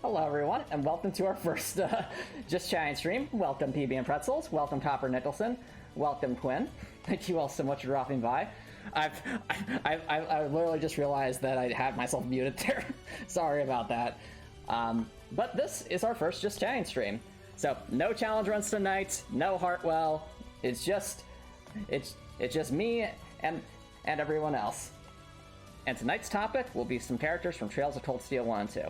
Hello everyone, and welcome to our first Just Chatting stream. Welcome PB and Pretzels, welcome Copper Nicholson, welcome Quinn. Thank you all so much for dropping by. I literally just realized that I had myself muted there. Sorry about that. But this is our first Just Chatting stream. So no challenge runs tonight, no Hartwell. It's just me and everyone else. And tonight's topic will be some characters from Trails of Cold Steel 1 and 2.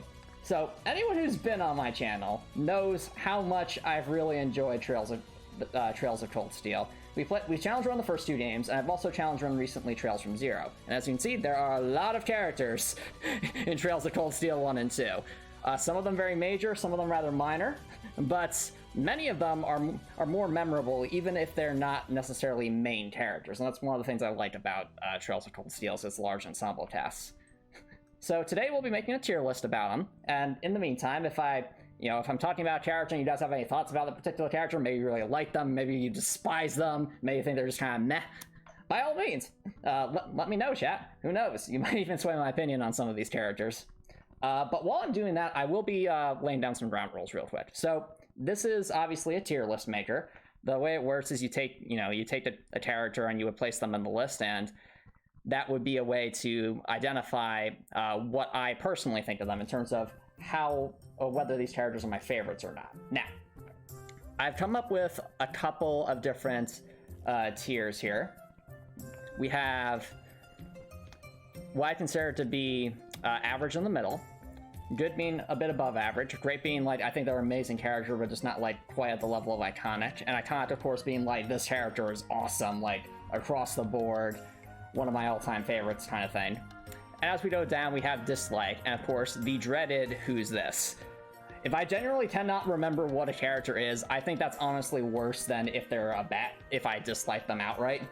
So anyone who's been on my channel knows how much I've really enjoyed Trails of Cold Steel. We challenge run the first two games, and I've also challenge run recently Trails from Zero. And as you can see, there are a lot of characters in Trails of Cold Steel 1 and 2. Some of them very major, some of them rather minor, but many of them are more memorable, even if they're not necessarily main characters. And that's one of the things I like about Trails of Cold Steel, is its large ensemble casts. So today we'll be making a tier list about them, and in the meantime, if I'm talking about a character and you guys have any thoughts about the particular character, maybe you really like them, maybe you despise them, maybe you think they're just kind of meh, by all means, let me know, chat. Who knows? You might even sway my opinion on some of these characters. But while I'm doing that, I will be laying down some ground rules real quick. So this is obviously a tier list maker. The way it works is you take a character and you would place them in the list, and that would be a way to identify what I personally think of them in terms of whether these characters are my favorites or not. Now, I've come up with a couple of different tiers here. We have what I consider to be average in the middle, good being a bit above average, great being like I think they're an amazing character but just not like quite at the level of iconic, and iconic of course being like this character is awesome, like across the board, one of my all-time favorites kind of thing. And as we go down, we have dislike, and of course the dreaded who's this. If I generally cannot remember what a character is, I think that's honestly worse than if they're a bat, if I dislike them outright.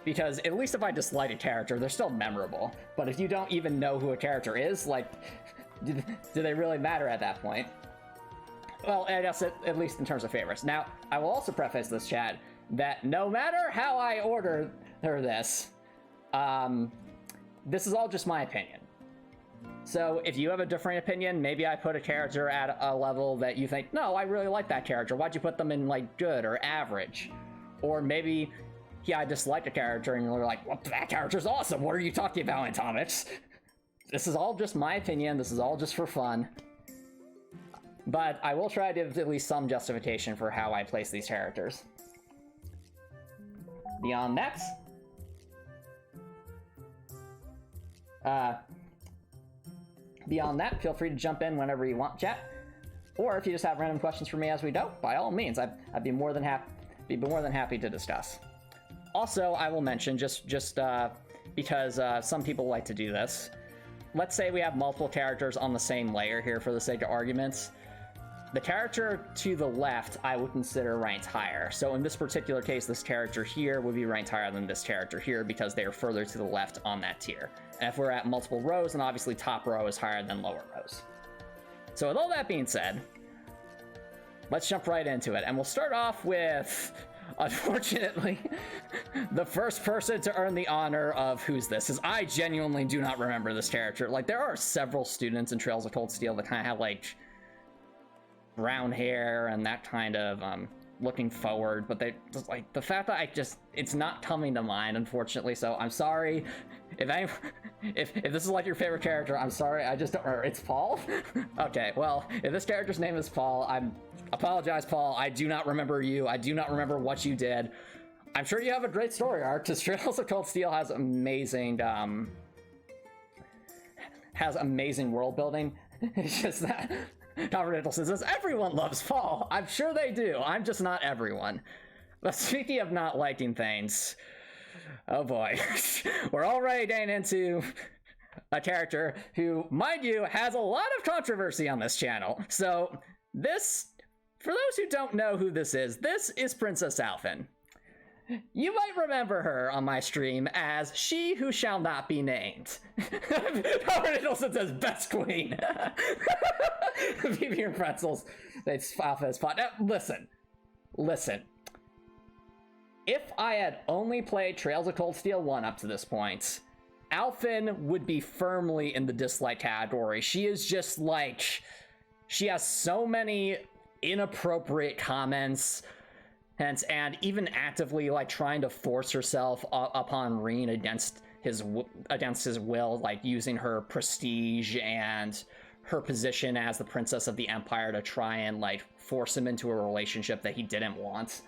Because at least if I dislike a character, they're still memorable. But if you don't even know who a character is, like, do they really matter at that point? Well, I guess at least in terms of favorites. Now, I will also preface this, chat, that no matter how I order this, this is all just my opinion. So if you have a different opinion, maybe I put a character at a level that you think, no, I really like that character. Why'd you put them in, like, good or average? Or maybe, yeah, I dislike a character, and you're like, well, that character's awesome. What are you talking about, Atomics? This is all just my opinion. This is all just for fun. But I will try to give at least some justification for how I place these characters. Beyond that, feel free to jump in whenever you want, chat. Or if you just have random questions for me as we go, by all means, I'd be more than happy to discuss. Also, I will mention, just because some people like to do this, let's say we have multiple characters on the same layer here for the sake of arguments. The character to the left I would consider ranked higher. So in this particular case, this character here would be ranked higher than this character here because they are further to the left on that tier. And if we're at multiple rows, then obviously top row is higher than lower rows. So with all that being said, let's jump right into it. And we'll start off with, unfortunately, the first person to earn the honor of who's this, is I genuinely do not remember this character. Like, there are several students in Trails of Cold Steel that kind of have, like, brown hair and that kind of looking forward, but they just, like, the fact that it's not coming to mind, unfortunately. So I'm sorry if this is like your favorite character. I'm sorry, I just don't remember. It's Paul. Okay, well, if this character's name is Paul, I apologize, Paul. I do not remember you. I do not remember what you did. I'm sure you have a great story arc, because Trails of Cold Steel has amazing world building. It's just that Copper Nicholson says, everyone loves Paul. I'm sure they do. I'm just not everyone. But speaking of not liking things, oh boy, we're already getting into a character who, mind you, has a lot of controversy on this channel. So this, for those who don't know who this is Princess Alphen. You might remember her on my stream as She Who Shall Not Be Named. Copper Nicholson says, best queen. PB and Pretzels, they Alpha is pot. Now, listen. If I had only played Trails of Cold Steel 1 up to this point, Alphen would be firmly in the dislike category. She is just like she has so many inappropriate comments and even actively like trying to force herself upon Rean against his will, like using her prestige and her position as the princess of the empire to try and like force him into a relationship that he didn't want.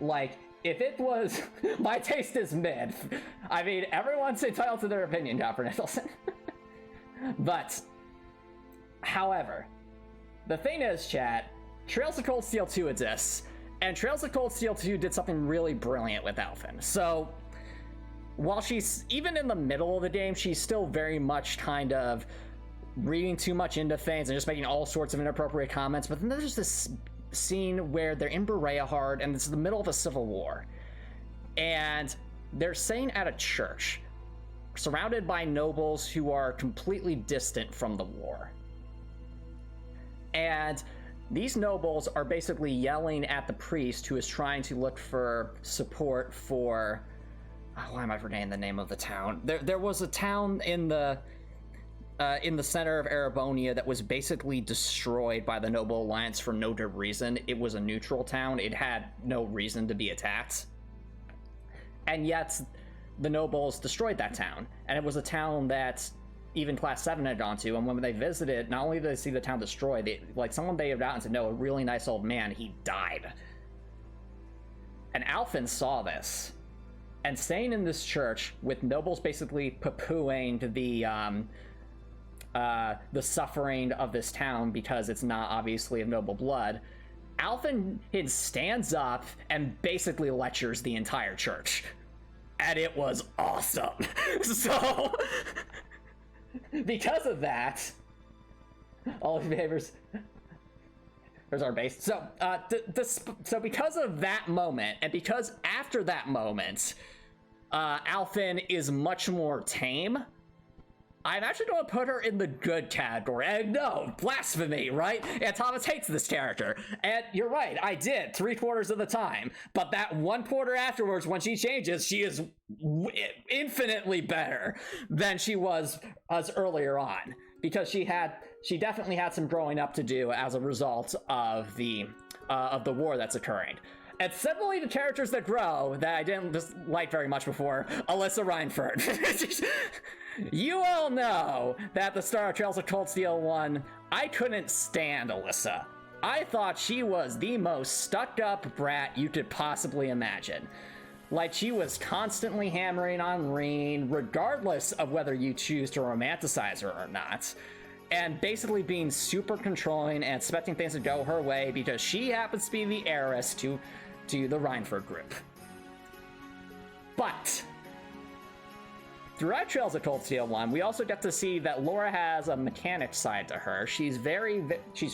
Like, if it was my taste is mid. I mean, everyone's entitled to their opinion, Dr. Nicholson. But however, the thing is, chat, Trails of Cold Steel 2 exists, and Trails of Cold Steel 2 did something really brilliant with Alphen. So while she's even in the middle of the game, she's still very much kind of reading too much into things and just making all sorts of inappropriate comments. But then there's this scene where they're in Bereahard and it's the middle of a civil war, and they're staying at a church surrounded by nobles who are completely distant from the war. And these nobles are basically yelling at the priest who is trying to look for support for... why am I forgetting the name of the town? There was a town in the center of Erebonia that was basically destroyed by the Noble Alliance for no good reason. It was a neutral town. It had no reason to be attacked. And yet, the nobles destroyed that town. And it was a town that even Class 7 had gone to, and when they visited, not only did they see the town destroyed, someone they had gotten to know, a really nice old man, he died. And Alphen saw this, and staying in this church with nobles basically poo-pooing the suffering of this town because it's not obviously of noble blood, Alphen stands up and basically lectures the entire church. And it was awesome. So... because of that, all of your favors. There's our base. So, so because of that moment, and because after that moment, Alphen is much more tame, I'm actually going to put her in the good category. And no, blasphemy, right? And Thomas hates this character. And you're right, I did, 3/4 of the time. But that 1/4 afterwards, when she changes, she is infinitely better than she was earlier on. Because she definitely had some growing up to do as a result of the war that's occurring. And similarly to characters that grow that I didn't just like very much before, Alisa Reinford. You all know that at the start of Trails of Cold Steel 1, I couldn't stand Alisa. I thought she was the most stuck-up brat you could possibly imagine. Like, she was constantly hammering on Rean, regardless of whether you choose to romanticize her or not, and basically being super controlling and expecting things to go her way because she happens to be the heiress to the Reinford group. But throughout Trails of Cold Steel 1, we also get to see that Laura has a mechanic side to her. She's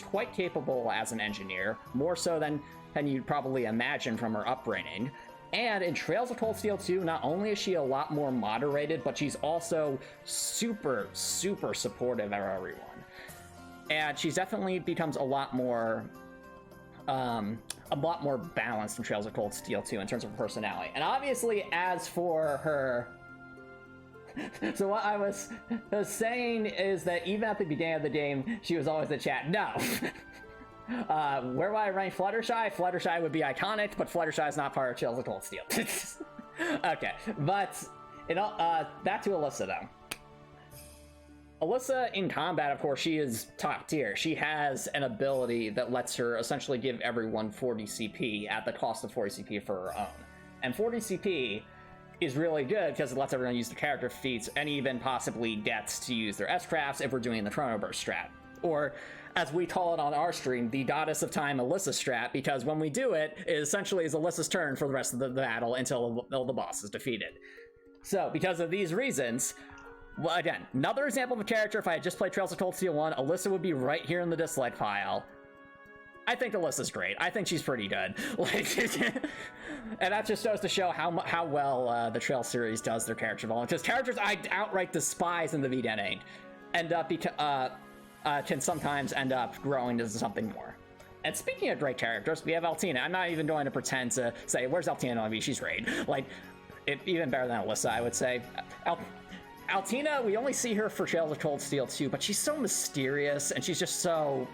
quite capable as an engineer, more so than you'd probably imagine from her upbringing. And in Trails of Cold Steel 2, not only is she a lot more moderated, but she's also super, super supportive of everyone. And she definitely becomes a lot more balanced in Trails of Cold Steel 2 in terms of her personality. And obviously, as for her... So what I was saying is that even at the beginning of the game, she was always in chat. No. Where would I rank Fluttershy? Fluttershy would be iconic, but Fluttershy is not part of Trails of Cold Steel. Okay, but back to Alisa though. Alisa in combat, of course, she is top tier. She has an ability that lets her essentially give everyone 40 CP at the cost of 40 CP for her own. And 40 CP is really good because it lets everyone use the character feats and even possibly gets to use their S-crafts if we're doing the Chrono Burst strat. Or, as we call it on our stream, the Goddess of Time Alisa strat, because when we do it, it essentially is Alisa's turn for the rest of the battle until the boss is defeated. So, because of these reasons, well, again, another example of a character, if I had just played Trails of Cold Steel 1, Alisa would be right here in the dislike pile. I think Alisa's great. I think she's pretty good. And that just goes to show how well the Trail series does their character development. Because characters I outright despise in the beginning can sometimes end up growing into something more. And speaking of great characters, we have Altina. I'm not even going to pretend to say, where's Altina on me? She's great. Even better than Alisa, I would say. Altina, we only see her for Trails of Cold Steel 2, but she's so mysterious, and she's just so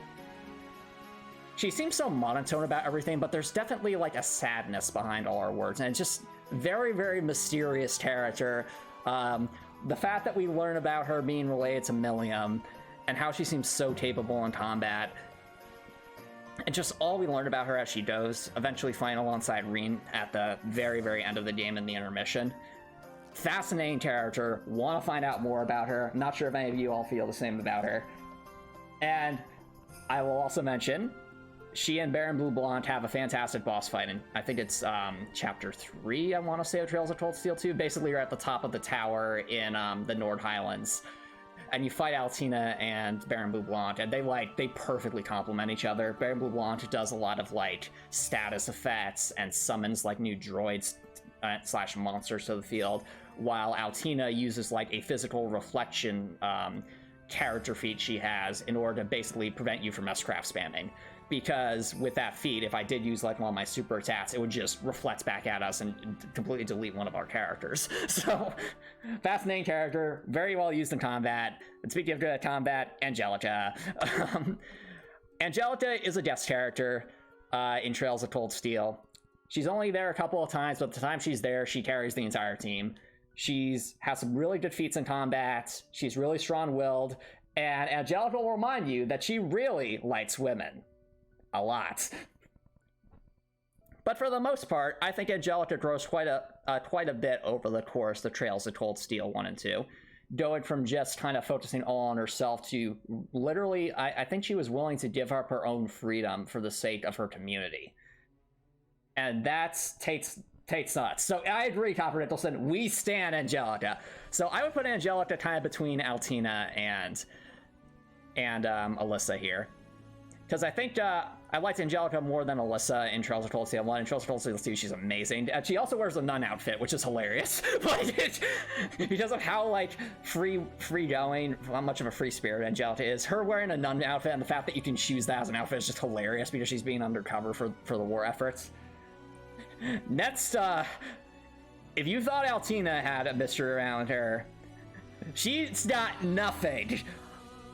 she seems so monotone about everything, but there's definitely like a sadness behind all her words, and it's just very, very mysterious character. The fact that we learn about her being related to Millium, and how she seems so capable in combat, and just all we learn about her as she goes, eventually fighting alongside Rean at the very, very end of the game in the intermission. Fascinating character, want to find out more about her. Not sure if any of you all feel the same about her. And I will also mention, she and Baron Blue Blonde have a fantastic boss fight, and I think it's chapter 3, I want to say, of Trails of Cold Steel 2. Basically, you're at the top of the tower in the Nord Highlands, and you fight Altina and Baron Blue Blonde, and they perfectly complement each other. Baron Blue Blonde does a lot of like status effects and summons like new droids slash monsters to the field, while Altina uses like a physical reflection character feat she has in order to basically prevent you from S-craft spamming. Because with that feat, if I did use like one of my super attacks, it would just reflect back at us and completely delete one of our characters. So, fascinating character, very well used in combat. And speaking of good at combat, Angelica. Angelica is a guest character in Trails of Cold Steel. She's only there a couple of times, but the time she's there, she carries the entire team. Has some really good feats in combat. She's really strong-willed, and Angelica will remind you that she really likes women. A lot. But for the most part, I think Angelica grows quite a bit over the course of Trails of Cold Steel 1 and 2. Going from just kind of focusing all on herself to literally, I think she was willing to give up her own freedom for the sake of her community. And that's takes nuts. So I agree, Copper Nicholson, we stan Angelica. So I would put Angelica kind of between Altina and Alisa here. Because I think I liked Angelica more than Alisa in Trails of Cold Steel 1. In Trails of Cold Steel 2, she's amazing. And she also wears a nun outfit, which is hilarious. Because of how, like, free-going, how much of a free spirit Angelica is. Her wearing a nun outfit and the fact that you can choose that as an outfit is just hilarious because she's being undercover for the war efforts. Next, if you thought Altina had a mystery around her, she's got nothing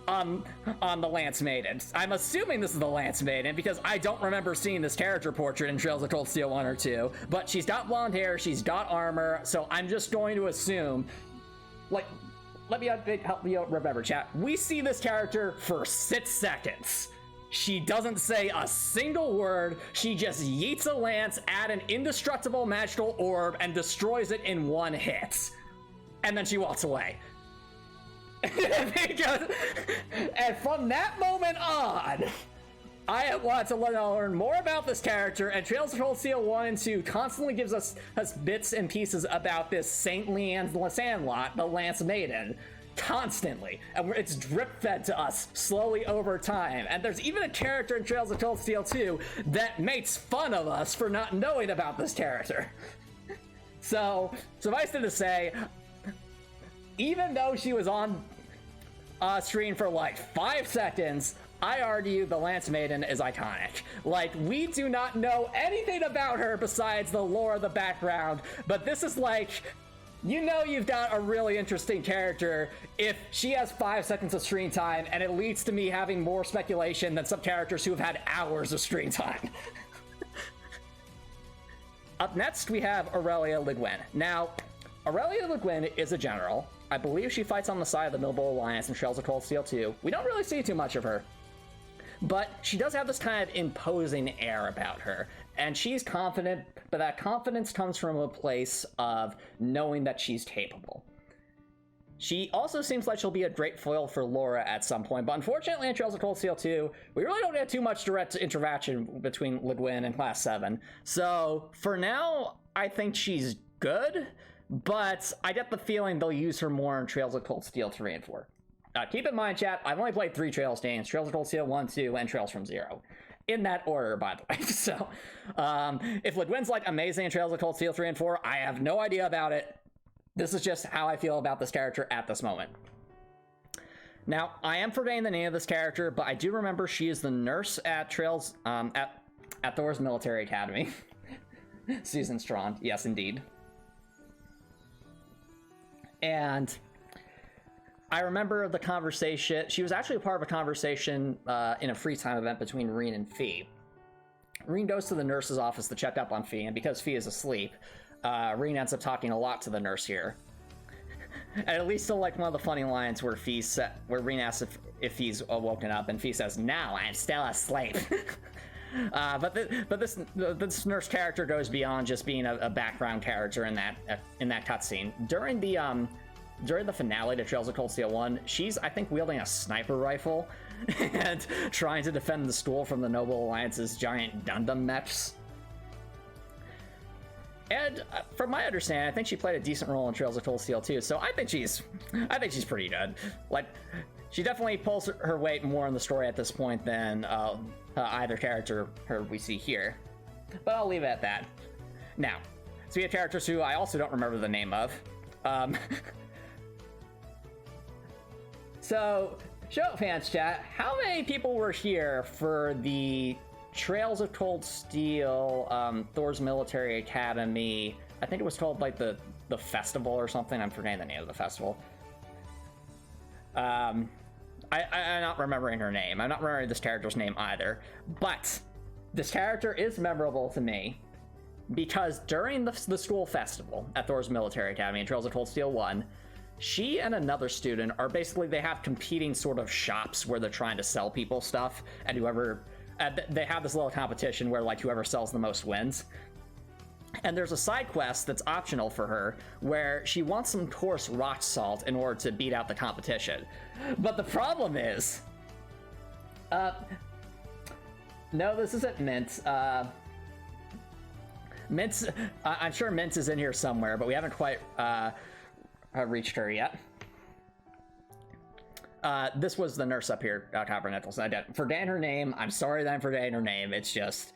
on the Lance Maiden. I'm assuming this is the Lance Maiden because I don't remember seeing this character portrait in Trails of Cold Steel 1 or 2, but she's got blonde hair, she's got armor, so I'm just going to assume, like, let me help you remember, chat. We see this character for 6 seconds. She doesn't say a single word, she just yeets a lance at an indestructible magical orb and destroys it in one hit. And then she walks away. And from that moment on, I want to learn more about this character, and Trails of Cold Steel 1 and 2 constantly gives us bits and pieces about this Saint Leanne's Sandlot, the Lance Maiden, constantly, and it's drip-fed to us slowly over time. And there's even a character in Trails of Cold Steel 2 that makes fun of us for not knowing about this character. So, suffice it to say, even though she was on screen for like 5 seconds, I argue the Lance Maiden is iconic. Like, we do not know anything about her besides the lore, the background, but this is like, you know you've got a really interesting character if she has 5 seconds of screen time, and it leads to me having more speculation than some characters who have had hours of screen time. Up next, we have Aurelia Le Guin. Now, Aurelia Le Guin is a general. I believe she fights on the side of the Noble Alliance in Trails of Cold Steel 2. We don't really see too much of her, but she does have this kind of imposing air about her, and she's confident, but that confidence comes from a place of knowing that she's capable. She also seems like she'll be a great foil for Laura at some point, but unfortunately in Trails of Cold Steel 2, we really don't get too much direct interaction between Le Guin and Class 7. So for now, I think she's good, but I get the feeling they'll use her more in Trails of Cold Steel 3 and 4. Keep in mind, chat, I've only played 3 Trails games, Trails of Cold Steel 1, 2, and Trails from Zero. In that order, by the way. So, if Le Guin's like amazing in Trails of Cold Steel 3 and 4, I have no idea about it. This is just how I feel about this character at this moment. Now, I am forgetting the name of this character, but I do remember she is the nurse at Trails, at Thor's Military Academy. Susan Strand, yes indeed. And I remember the conversation. She was actually a part of a conversation in a free time event between Rean and Fie. Rean goes to the nurse's office to check up on Fie, and because Fie is asleep, Rean ends up talking a lot to the nurse here. And at least still like one of the funny lines where where Rean asks if he's woken up, and Fie says, "No, I'm still asleep." But this nurse character goes beyond just being a background character in that cutscene. During the finale to Trails of Cold Steel 1, she's, I think, wielding a sniper rifle and trying to defend the school from the Noble Alliance's giant Gundam mechs. And from my understanding, I think she played a decent role in Trails of Cold Steel 2, so I think she's pretty good. Like, she definitely pulls her weight more in the story at this point than either character we see here. But I'll leave it at that. Now, so we have characters who I also don't remember the name of. So, show fans chat, how many people were here for the Trails of Cold Steel, Thor's Military Academy? I think it was called like the festival or something. I'm forgetting the name of the festival. I'm not remembering her name. I'm not remembering this character's name either. But this character is memorable to me because during the school festival at Thor's Military Academy in Trails of Cold Steel 1, she and another student are basically, they have competing sort of shops where they're trying to sell people stuff, and whoever, they have this little competition where like whoever sells the most wins. And there's a side quest that's optional for her where she wants some coarse rock salt in order to beat out the competition. But the problem is, no, this isn't Mint. Mint's, I'm sure Mint is in here somewhere, but we haven't quite reached her yet. This was the nurse up here, Copper Nettles. Forgetting her name. I'm sorry that I'm forgetting her name. It's just,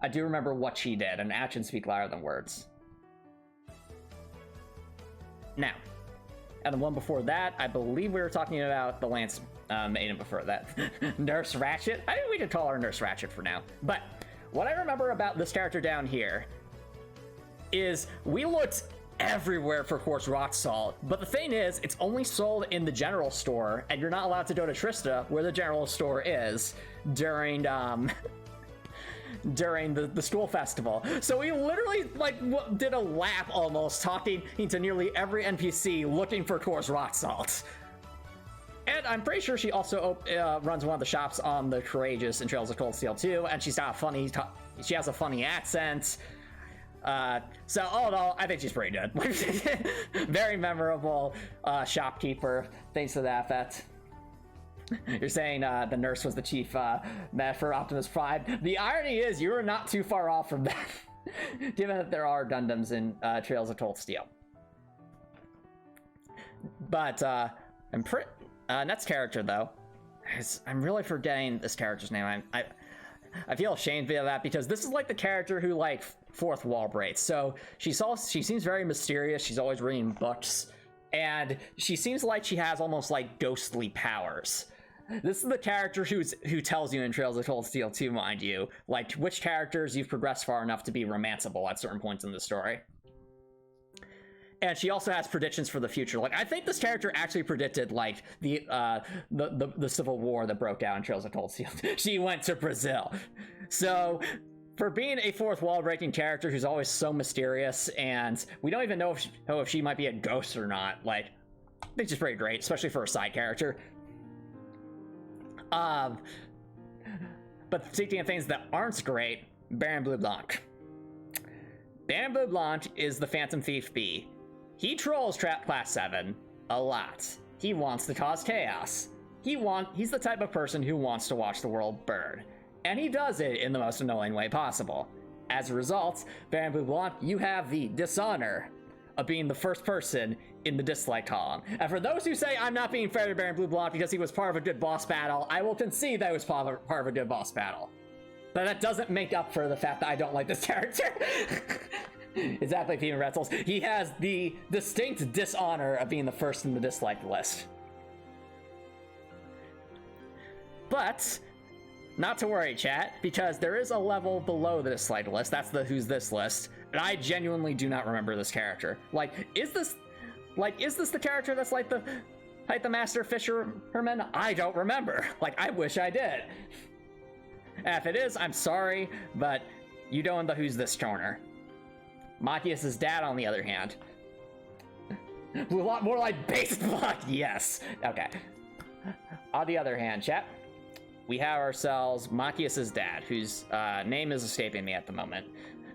I do remember what she did, and actions speak louder than words. Now, and the one before that, I believe we were talking about the Lance Maiden before that. Nurse Ratchet? I think we could call her Nurse Ratchet for now. But what I remember about this character down here is we looked everywhere for coarse rock salt, but the thing is, it's only sold in the general store, and you're not allowed to go to Trista, where the general store is, during the school festival. So we literally like did a lap almost, talking to nearly every NPC looking for coarse rock salt. And I'm pretty sure she also runs one of the shops on the Courageous in Trails of Cold Steel 2, and she's got a funny, she has a funny accent. So all in all, I think she's pretty good. Very memorable shopkeeper, thanks to that effect. You're saying the nurse was the chief meta for Optimus Prime. The irony is, you are not too far off from that, given that there are Gundams in Trails of Cold Steel. But next character though, I'm really forgetting this character's name. I feel ashamed of that because this is like the character who like fourth wall breaks. So she seems very mysterious. She's always reading books, and she seems like she has almost like ghostly powers. This is the character who tells you in Trails of Cold Steel 2, mind you, like which characters you've progressed far enough to be romanceable at certain points in the story. And she also has predictions for the future. Like, I think this character actually predicted like the civil war that broke out in Trails of Cold Steel. She went to Brazil. So for being a fourth wall breaking character who's always so mysterious, and we don't even know if she might be a ghost or not, like, I think she's pretty great, especially for a side character. But speaking of things that aren't great, Baron Blue Blanc. Baron Blue Blanc is the Phantom Thief B. He trolls Trap Class 7 a lot. He wants to cause chaos. He's the type of person who wants to watch the world burn. And he does it in the most annoying way possible. As a result, Baron Blue Blanc, you have the dishonor of being the first person in the dislike column. And for those who say I'm not being fair to Baron Blue Blanc because he was part of a good boss battle, I will concede that he was part of a good boss battle. But that doesn't make up for the fact that I don't like this character. Exactly, Steven Retzels. He has the distinct dishonor of being the first in the dislike list. But not to worry, chat, because there is a level below the dislike list. That's the Who's This list, and I genuinely do not remember this character. Is this the character that's like the Master Fisherman? I don't remember. I wish I did. And if it is, I'm sorry, but you don't know who's this corner. Machias' dad, on the other hand. A lot more like base blood, yes. Okay. On the other hand, chat, we have ourselves Machias' dad, whose name is escaping me at the moment.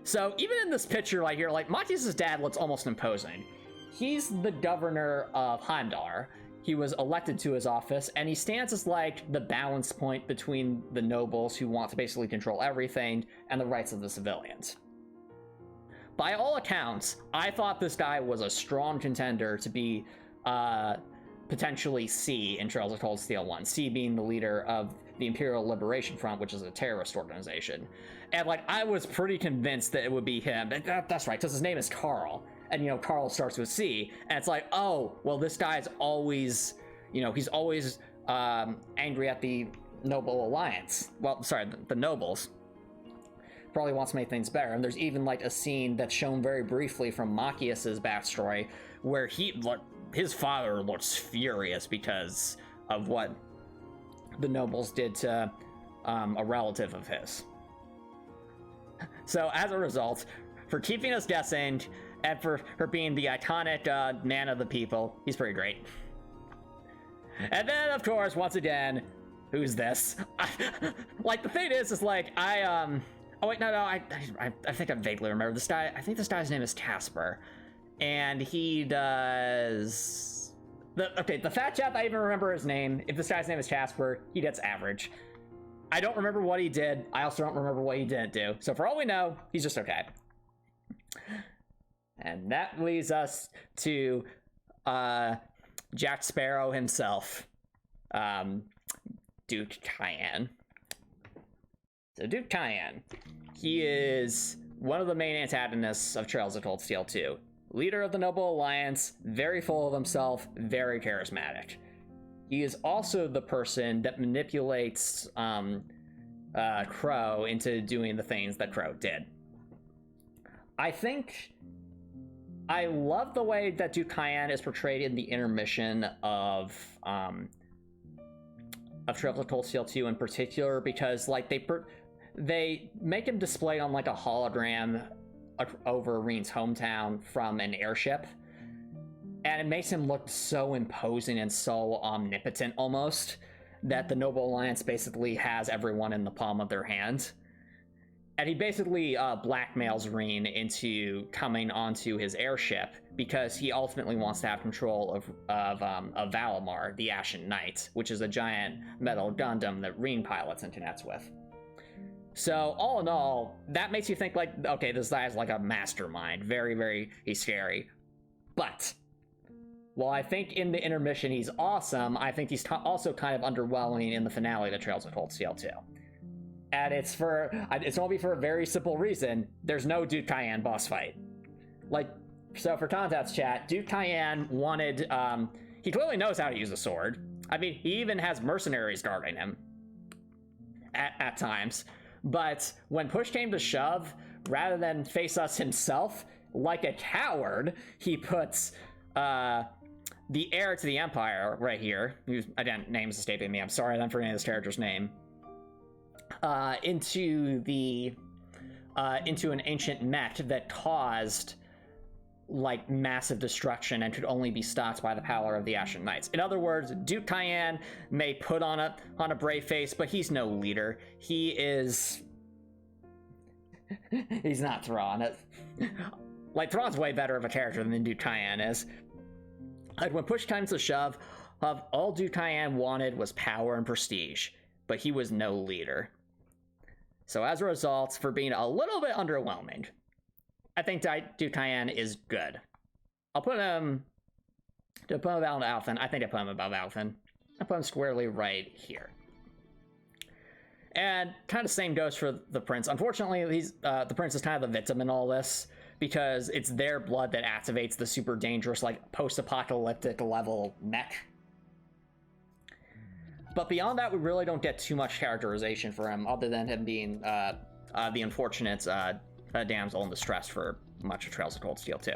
So even in this picture right here, like, Machias' dad looks almost imposing. He's the governor of Heimdall. He was elected to his office, and he stands as, like, the balance point between the nobles who want to basically control everything and the rights of the civilians. By all accounts, I thought this guy was a strong contender to be potentially C in Trails of Cold Steel 1. C being the leader of the Imperial Liberation Front, which is a terrorist organization. And, like, I was pretty convinced that it would be him. That's right, because his name is Carl. And, you know, Carl starts with C. And it's like, oh, well, this guy's always, you know, he's always angry at the Noble Alliance. Well, sorry, the nobles. Probably wants to make things better. And there's even, like, a scene that's shown very briefly from Machias' backstory where his father looks furious because of what the nobles did to a relative of his. So as a result, for keeping us guessing and for being the iconic man of the people, he's pretty great. And then, of course, once again, who's this? Like, the thing is like, oh wait, no, I think I vaguely remember this guy. I think this guy's name is Casper, and he does the fat chap. I even remember his name. If this guy's name is Casper, he gets average. I don't remember what he did. I also don't remember what he didn't do. So for all we know, he's just okay. And that leads us to Jack Sparrow himself, Duke Cayenne. So Duke Cayenne, he is one of the main antagonists of Trails of Cold Steel 2. Leader of the Noble Alliance, very full of himself, very charismatic. He is also the person that manipulates Crow into doing the things that Crow did. I love the way that Duke Cayenne is portrayed in the intermission of Trails of Cold Steel 2 in particular, because, like, they make him display on, like, a hologram over Rean's hometown from an airship, and it makes him look so imposing and so omnipotent almost that the Noble Alliance basically has everyone in the palm of their hand. And he basically blackmails Rean into coming onto his airship because he ultimately wants to have control of Valimar, the Ashen Knight, which is a giant metal Gundam that Rean pilots and connects with. So all in all, that makes you think, like, okay, this guy is like a mastermind. Very, very, he's scary. But while I think in the intermission he's awesome, I think he's also kind of underwhelming in the finale to Trails of Cold Steel 2. And it's only for a very simple reason. There's no Duke Cayenne boss fight. Like, so for context, chat, Duke Cayenne wanted, he clearly knows how to use a sword. I mean, he even has mercenaries guarding him at times. But when push came to shove, rather than face us himself, like a coward, he puts the heir to the Empire right here, whose, again, name's escaping me, I'm sorry, I'm forgetting this character's name, into an ancient mech that caused, like, massive destruction and could only be stopped by the power of the Ashen Knights. In other words, Duke Cayenne may put on a brave face, but he's no leader. He's not Thrawn. Like, Thrawn's way better of a character than Duke Cayenne is. Like, when push comes to shove, all Duke Cayenne wanted was power and prestige, but he was no leader. So as a result, for being a little bit underwhelming, I think Duke Cayenne is good. To put him above Althen, I think I put him above Althen. I put him squarely right here. And kind of same goes for the Prince. Unfortunately, the Prince is kind of the victim in all this, because it's their blood that activates the super dangerous, like, post-apocalyptic level mech. But beyond that, we really don't get too much characterization for him, other than him being the unfortunate damsel in distress for much of Trails of Cold Steel 2.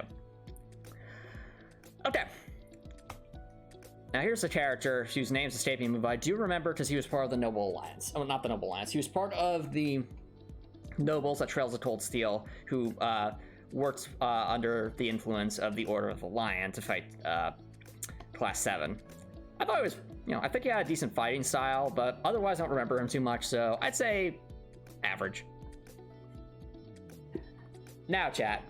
Okay. Now here's a character whose name's escaping me, but I do remember because he was part of the Noble Alliance. Oh, not the Noble Alliance. He was part of the nobles at Trails of Cold Steel who worked under the influence of the Order of the Lion to fight Class 7. I thought it was, I think he had a decent fighting style, but otherwise I don't remember him too much, so I'd say average. Now, chat.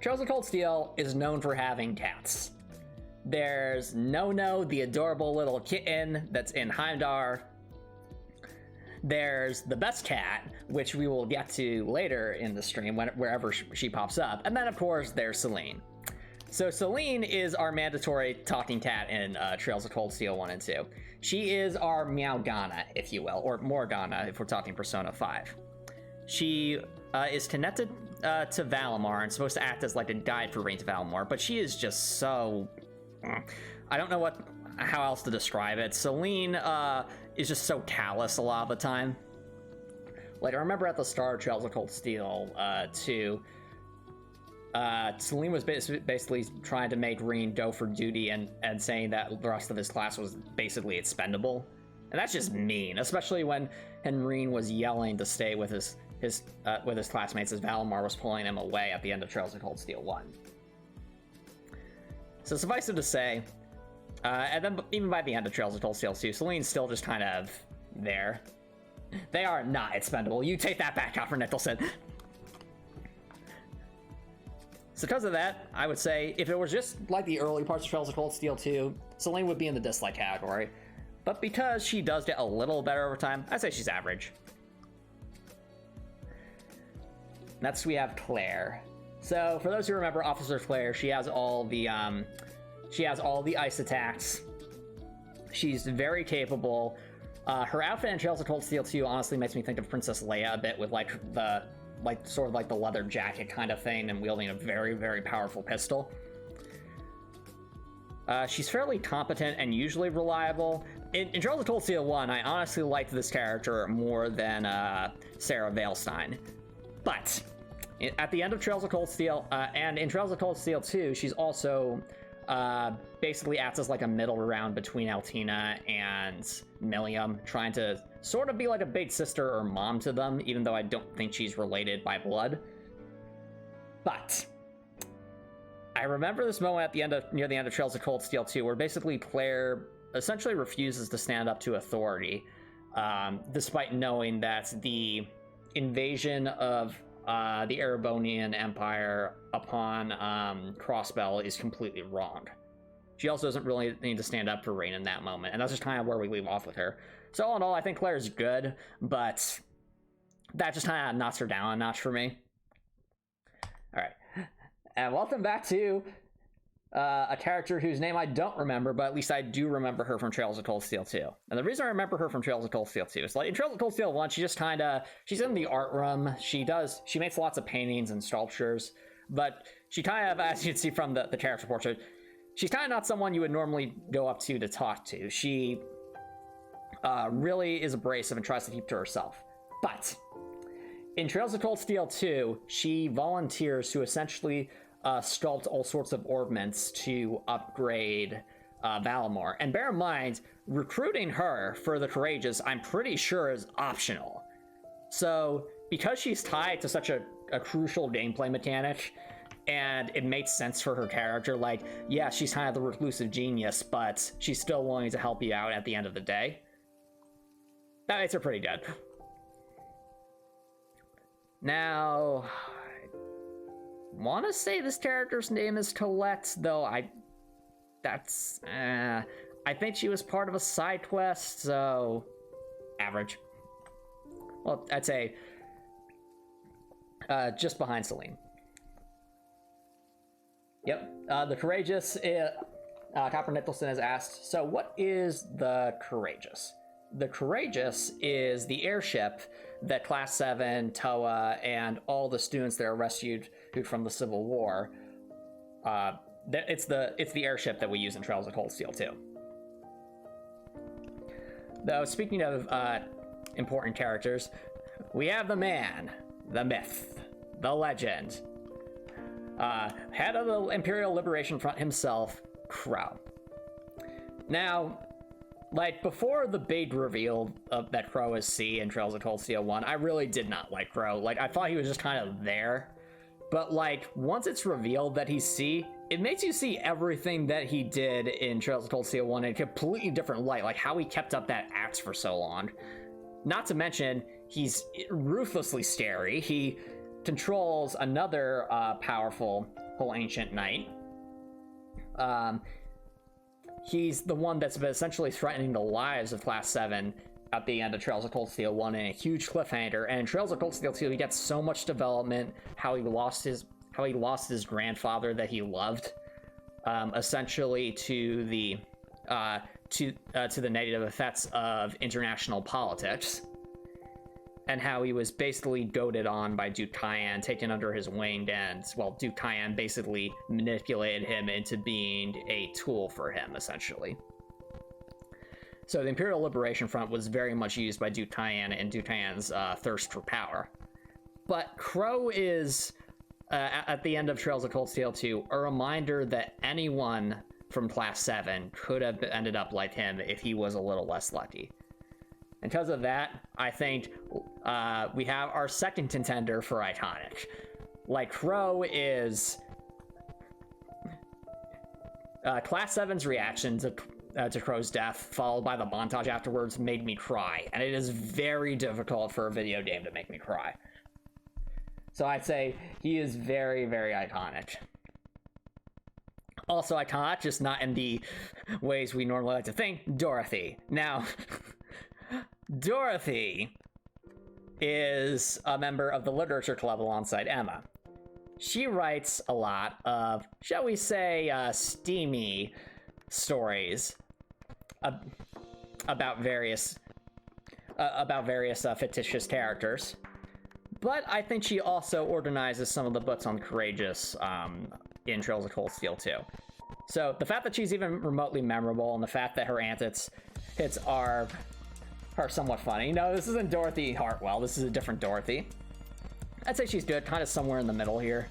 Trails of Cold Steel is known for having cats. There's No-No, the adorable little kitten that's in Heimdar. There's the best cat, which we will get to later in the stream, wherever she pops up. And then, of course, there's Selene. So Selene is our mandatory talking cat in Trails of Cold Steel 1 and 2. She is our Meowgana, if you will, or Morgana, if we're talking Persona 5. She is connected to Valimar and supposed to act as like a guide for Reign to Valimar, but she is just so... I don't know how else to describe it. Selene is just so callous a lot of the time. Like, I remember at the start of Trails of Cold Steel 2, Selene was basically trying to make Rean go for duty and saying that the rest of his class was basically expendable. And that's just mean, especially when Rean was yelling to stay with his classmates as Valimar was pulling him away at the end of Trails of Cold Steel 1. So suffice it to say, and then even by the end of Trails of Cold Steel 2, Selene's still just kind of there. They are not expendable. You take that back, Copper Nicholson. So because of that, I would say if it was just like the early parts of Trails of Cold Steel 2, Selene would be in the dislike category. But because she does get a little better over time, I'd say she's average. Next we have Claire. So for those who remember Officer Claire, she has all the ice attacks. She's very capable. Her outfit in Trails of Cold Steel 2 honestly makes me think of Princess Leia a bit, with sort of like the leather jacket kind of thing and wielding a very, very powerful pistol. She's fairly competent and usually reliable. In Trails of Cold Steel 1, I honestly liked this character more than Sara Valestein. But at the end of Trails of Cold Steel, and in Trails of Cold Steel 2, she's also basically acts as like a middle ground between Altina and Millium, trying to sort of be like a big sister or mom to them, even though I don't think she's related by blood. But I remember this moment near the end of Trails of Cold Steel 2, where basically Claire essentially refuses to stand up to authority, despite knowing that the invasion of the Erebonian Empire upon Crossbell is completely wrong. She also doesn't really need to stand up for Reign in that moment, and that's just kind of where we leave off with her. So all in all, I think Claire's good, but that just kind of knocks her down a notch for me. All right, and welcome back to a character whose name I don't remember, but at least I do remember her from Trails of Cold Steel 2. And the reason I remember her from Trails of Cold Steel 2 is, like, in Trails of Cold Steel 1, she's in the art room. She makes lots of paintings and sculptures, but she kind of, as you can see from the character portrait, she's kind of not someone you would normally go up to talk to. She really is abrasive and tries to keep to herself. But in Trails of Cold Steel 2, she volunteers to essentially sculpt all sorts of orbments to upgrade Valimar. And bear in mind, recruiting her for the Courageous, I'm pretty sure, is optional. So because she's tied to such a crucial gameplay mechanic, and it makes sense for her character, like, yeah, she's kind of the reclusive genius, but she's still willing to help you out at the end of the day. That makes her pretty good. Now, I want to say this character's name is Colette, though I think she was part of a side quest, so average. Well, I'd say just behind Selene. Yep, the Courageous, Copper Nicholson has asked, so what is the Courageous? The Courageous is the airship that Class 7, Towa, and all the students that are rescued from the Civil War, it's the airship that we use in Trails of Cold Steel 2. Though, speaking of important characters, we have the man, the myth, the legend, head of the Imperial Liberation Front himself, Crow. Now, like, before the big reveal of that Crow is C in Trails of Cold Steel 1, I really did not like Crow. Like, I thought he was just kind of there. But, like, once it's revealed that he's C, it makes you see everything that he did in Trails of Cold Steel 1 in a completely different light, like how he kept up that axe for so long. Not to mention, he's ruthlessly scary. He controls another powerful whole ancient knight. He's the one that's been essentially threatening the lives of Class 7 at the end of Trails of Cold Steel 1 in a huge cliffhanger. And in Trails of Cold Steel 2, he gets so much development, how he lost his grandfather that he loved, essentially to the negative effects of international politics, and how he was basically goaded on by Duke Tyan, taken under his wing, and, well, Duke Tyan basically manipulated him into being a tool for him, essentially. So the Imperial Liberation Front was very much used by Duke Tyan and Duke Tyan's thirst for power. But Crow is, at the end of Trails of Cold Steel 2, a reminder that anyone from Class 7 could have ended up like him if he was a little less lucky. And because of that, I think we have our second contender for iconic. Like, Crow is... Class 7's reaction to Crow's death, followed by the montage afterwards, made me cry. And it is very difficult for a video game to make me cry. So I'd say he is very, very iconic. Also iconic, just not in the ways we normally like to think, Dorothy. Now, Dorothy is a member of the literature club alongside Emma. She writes a lot of, shall we say, steamy stories about various fictitious characters. But I think she also organizes some of the books on Courageous in Trails of Cold Steel 2. So the fact that she's even remotely memorable, and the fact that her antics hits are somewhat funny. No, this isn't Dorothy Hartwell. This is a different Dorothy. I'd say she's good, kind of somewhere in the middle here.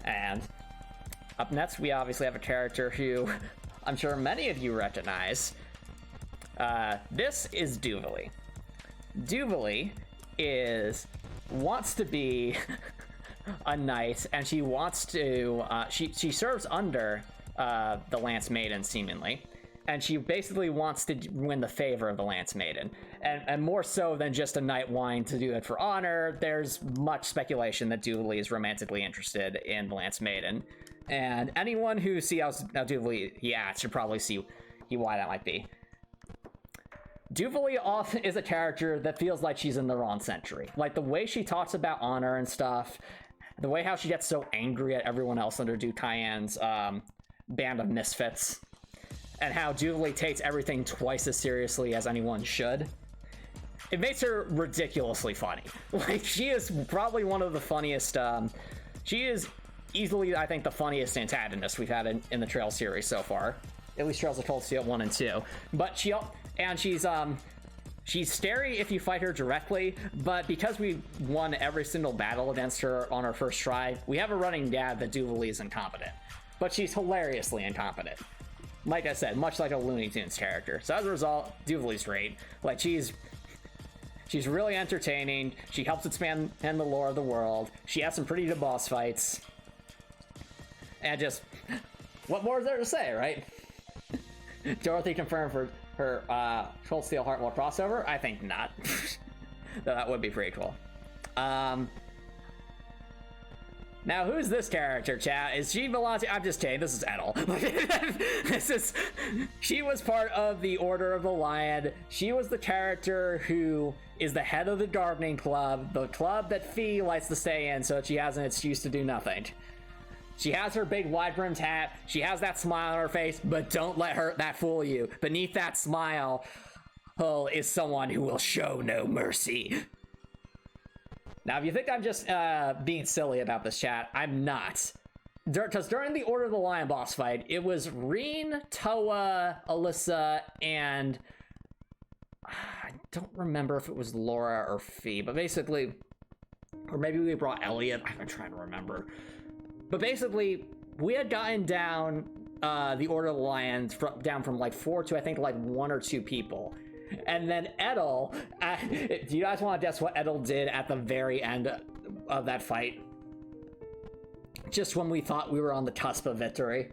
And up next, we obviously have a character who I'm sure many of you recognize. This is Duvalie. Duvalie wants to be a knight, and she wants to, she serves under the Lance Maiden, seemingly. And she basically wants to win the favor of the Lance Maiden. And more so than just a knight wanting to do it for honor, there's much speculation that Duvalie is romantically interested in the Lance Maiden. And anyone who sees how Duvalie he acts should probably see why that might be. Duvalie often is a character that feels like she's in the wrong century. Like, the way she talks about honor and stuff, the way how she gets so angry at everyone else under Duke Tyan's band of misfits, and how Duvalie takes everything twice as seriously as anyone should. It makes her ridiculously funny. Like, she is probably one of the funniest, she is easily, I think, the funniest antagonist we've had in the Trails series so far. At least Trails of Cold Steel 1 and 2. But she's scary if you fight her directly, but because we won every single battle against her on our first try, we have a running gag that Duvalie is incompetent. But she's hilariously incompetent. Like I said, much like a Looney Tunes character. So as a result, Duvalie's great. Like, she's really entertaining. She helps expand the lore of the world. She has some pretty good boss fights. And just, what more is there to say, right? Dorothy confirmed for her Cold Steel Hartwell crossover? I think not. That would be pretty cool. Now, who's this character, chat? Is she belong to... I'm just kidding, this is Edel. She was part of the Order of the Lion. She was the character who is the head of the gardening club, the club that Fie likes to stay in so that she has an excuse to do nothing. She has her big wide-brimmed hat, she has that smile on her face, but don't let that fool you. Beneath that smile is someone who will show no mercy. Now, if you think I'm just being silly about this, chat, I'm not. Because during the Order of the Lion boss fight, it was Rean, Towa, Alisa, and... I don't remember if it was Laura or Fie, but basically... Or maybe we brought Elliot. I'm trying to remember. But basically, we had gotten down the Order of the Lions down from like 4 to I think like 1 or 2 people. And then Edel, do you guys want to guess what Edel did at the very end of that fight? Just when we thought we were on the cusp of victory.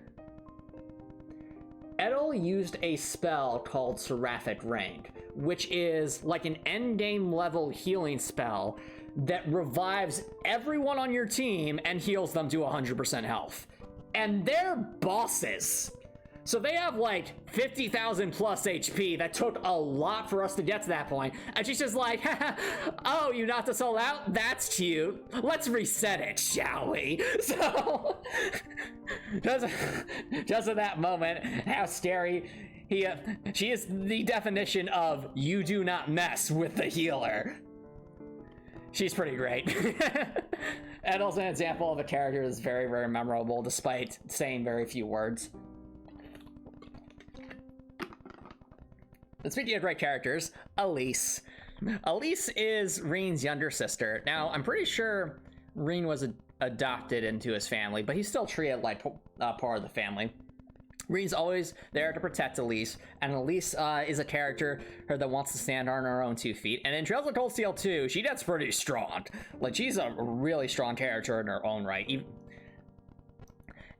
Edel used a spell called Seraphic Ring, which is like an endgame level healing spell that revives everyone on your team and heals them to 100% health. And they're bosses. So they have like 50,000 plus HP. That took a lot for us to get to that point. And she's just like, oh, you knocked us all out? That's cute. Let's reset it, shall we? So, just at that moment, how scary. She is the definition of you do not mess with the healer. She's pretty great. Edel's an example of a character that's very, very memorable despite saying very few words. And speaking of great characters, Elise. Elise is Rean's younger sister. Now, I'm pretty sure Rean was adopted into his family, but he's still treated like part of the family. Rean's always there to protect Elise, and Elise is a character that wants to stand on her own 2 feet. And in Trails of Cold Steel 2, she gets pretty strong. Like, she's a really strong character in her own right.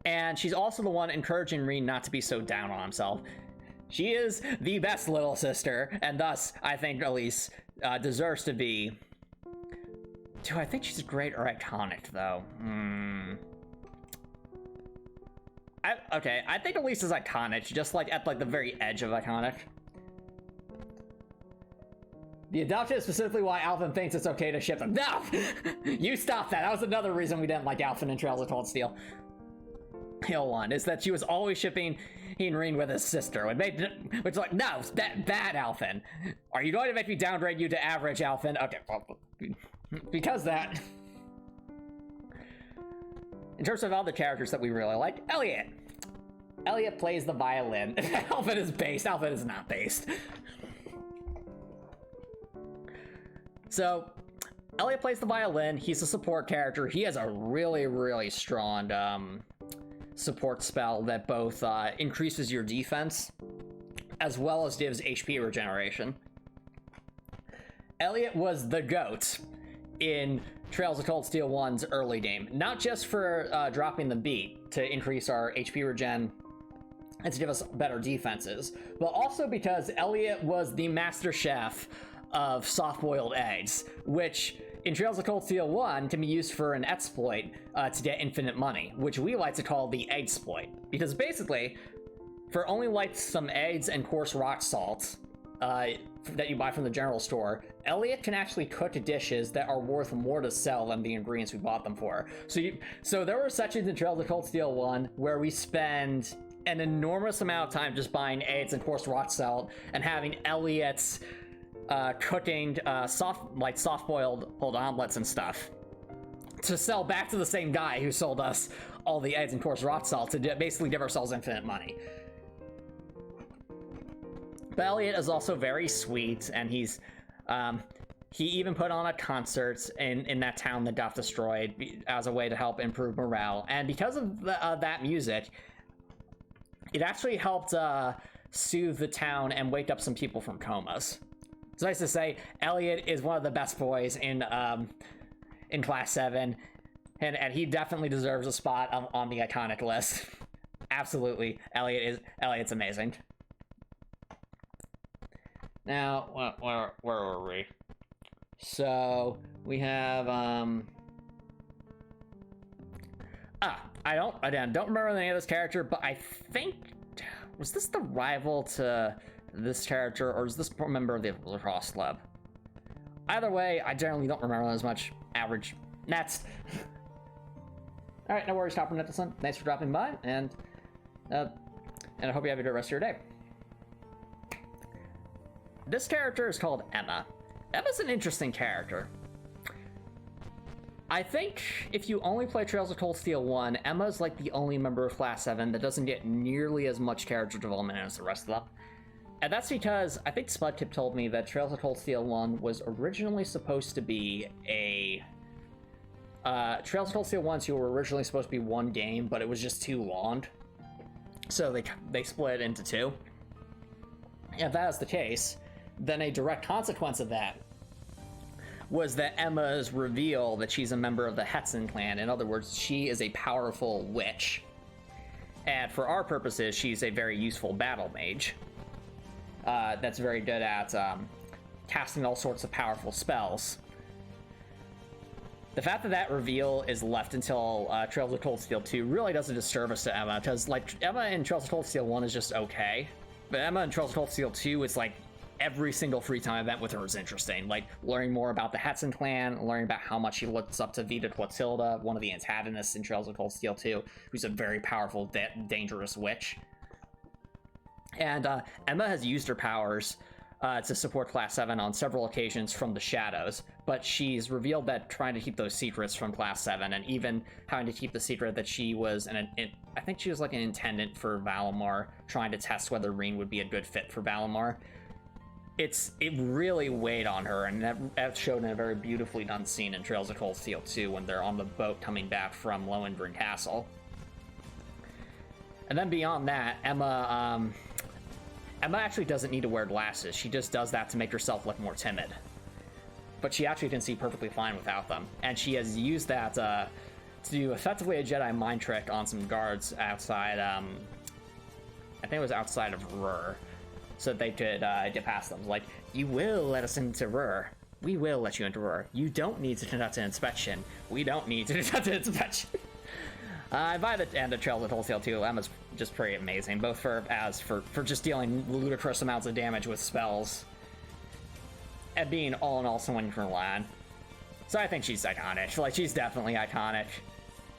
And she's also the one encouraging Rean not to be so down on himself. She is the best little sister, and thus, I think Elise deserves to be... Do I think she's great or iconic, though? Okay, I think Elise is iconic, just like at like the very edge of iconic. The adoption is specifically why Alphen thinks it's okay to ship them. No! You stop that. That was another reason we didn't like Alphen in Trails of Cold Steel. Hill one is that she was always shipping Rean with his sister, which like, no, bad Alphen. Are you going to make me downgrade you to average Alphen? Okay, well, because that. In terms of other characters that we really like, Elliot. Elliot plays the violin. Alphen is based. Alphen is not based. So, Elliot plays the violin. He's a support character. He has a really, really strong support spell that both increases your defense as well as gives HP regeneration. Elliot was the GOAT in Trails of Cold Steel 1's early game, not just for dropping the beat to increase our HP regen and to give us better defenses, but also because Elliot was the master chef of soft-boiled eggs, which in Trails of Cold Steel 1 can be used for an exploit to get infinite money, which we like to call the eggsploit. Because basically, for only like some eggs and coarse rock salt that you buy from the general store, Elliot can actually cook dishes that are worth more to sell than the ingredients we bought them for. So there were sections in Trails of Cold Steel 1 where we spend an enormous amount of time just buying eggs and coarse rock salt and having Elliot's cooking soft-boiled omelets and stuff to sell back to the same guy who sold us all the eggs and coarse rock salt to basically give ourselves infinite money. But Elliot is also very sweet, and he even put on a concert in that town that got destroyed as a way to help improve morale. And because of that music, it actually helped soothe the town and wake up some people from comas. It's nice to say Elliot is one of the best boys in Class 7, and he definitely deserves a spot on the iconic list. Absolutely, Elliot's amazing. Now, where were we? So we have I don't remember the name of this character, but I think, was this the rival to this character, or is this a member of the lacrosse club? Either way, I generally don't remember as much. Average. Next. All right, no worries, Topper Nicholson. Thanks for dropping by, and I hope you have a good rest of your day. This character is called Emma. Emma's an interesting character. I think if you only play Trails of Cold Steel 1, Emma's like the only member of Class 7 that doesn't get nearly as much character development as the rest of them. And that's because I think Spudkip told me that Trails of Cold Steel 1 was originally supposed to be Trails of Cold Steel 1 and 2 were originally supposed to be one game, but it was just too long. So they split it into two. If that is the case, then a direct consequence of that was that Emma's reveal that she's a member of the Hetson clan. In other words, she is a powerful witch. And for our purposes, she's a very useful battle mage. That's very good at casting all sorts of powerful spells. The fact that that reveal is left until Trails of Cold Steel 2 really does a disservice to Emma, because like Emma in Trails of Cold Steel 1 is just okay, but Emma in Trails of Cold Steel 2 is like every single free time event with her is interesting. Like learning more about the Hetson clan, learning about how much she looks up to Vita Clotilda, one of the antagonists in Trails of Cold Steel 2, who's a very powerful, dangerous witch. And Emma has used her powers to support Class 7 on several occasions from the shadows, but she's revealed that trying to keep those secrets from Class 7, and even having to keep the secret that she was I think she was like an intendant for Valimar, trying to test whether Rean would be a good fit for Valimar. It really weighed on her, and that's shown in a very beautifully done scene in Trails of Cold Steel 2 when they're on the boat coming back from Lohengrin Castle. And then beyond that, Emma actually doesn't need to wear glasses. She just does that to make herself look more timid. But she actually can see perfectly fine without them. And she has used that to do effectively a Jedi mind trick on some guards outside, I think it was outside of Rur, so that they could get past them. Like, you will let us into Rur. We will let you into Rur. You don't need to conduct an inspection. We don't need to conduct an inspection. By the end of Trails of Cold Steel 2, Emma's just pretty amazing, both for just dealing ludicrous amounts of damage with spells, and being all in all someone you can rely on. So I think she's iconic. Like, she's definitely iconic.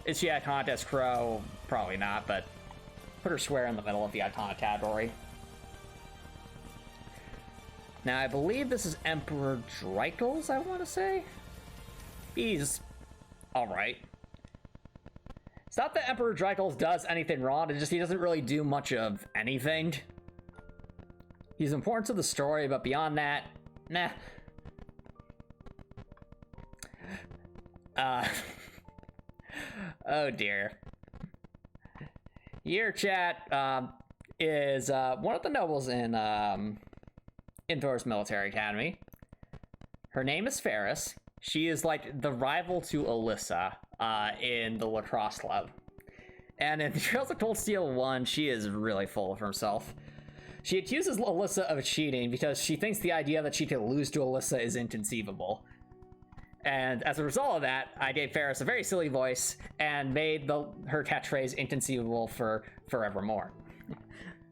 Is she iconic as Crow? Probably not, but put her square in the middle of the iconic category. Now, I believe this is Emperor Dreichels, I want to say? He's alright. It's not that Emperor Dreichels does anything wrong, it's just he doesn't really do much of anything. He's important to the story, but beyond that, nah. Oh dear. Your chat is one of the nobles in Thor's Military Academy. Her name is Ferris. She is like the rival to Alisa in the lacrosse club. And in Trails of Cold Steel 1, she is really full of herself. She accuses Alisa of cheating because she thinks the idea that she could lose to Alisa is inconceivable. And as a result of that, I gave Ferris a very silly voice and made her catchphrase inconceivable for forevermore.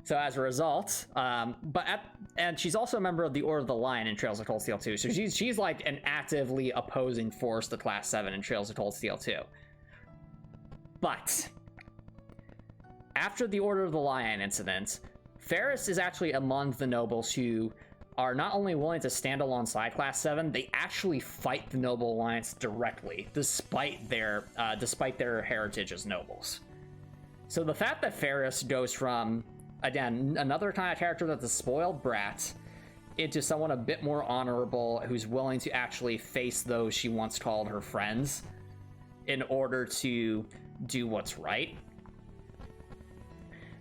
So as a result, and she's also a member of the Order of the Lion in Trails of Cold Steel 2. So she's like an actively opposing force to Class 7 in Trails of Cold Steel 2. But after the Order of the Lion incident, Ferris is actually among the nobles who are not only willing to stand alongside Class 7, they actually fight the Noble Alliance directly, despite their heritage as nobles. So the fact that Ferris goes from, again, another kind of character that's a spoiled brat, into someone a bit more honorable, who's willing to actually face those she once called her friends in order to do what's right.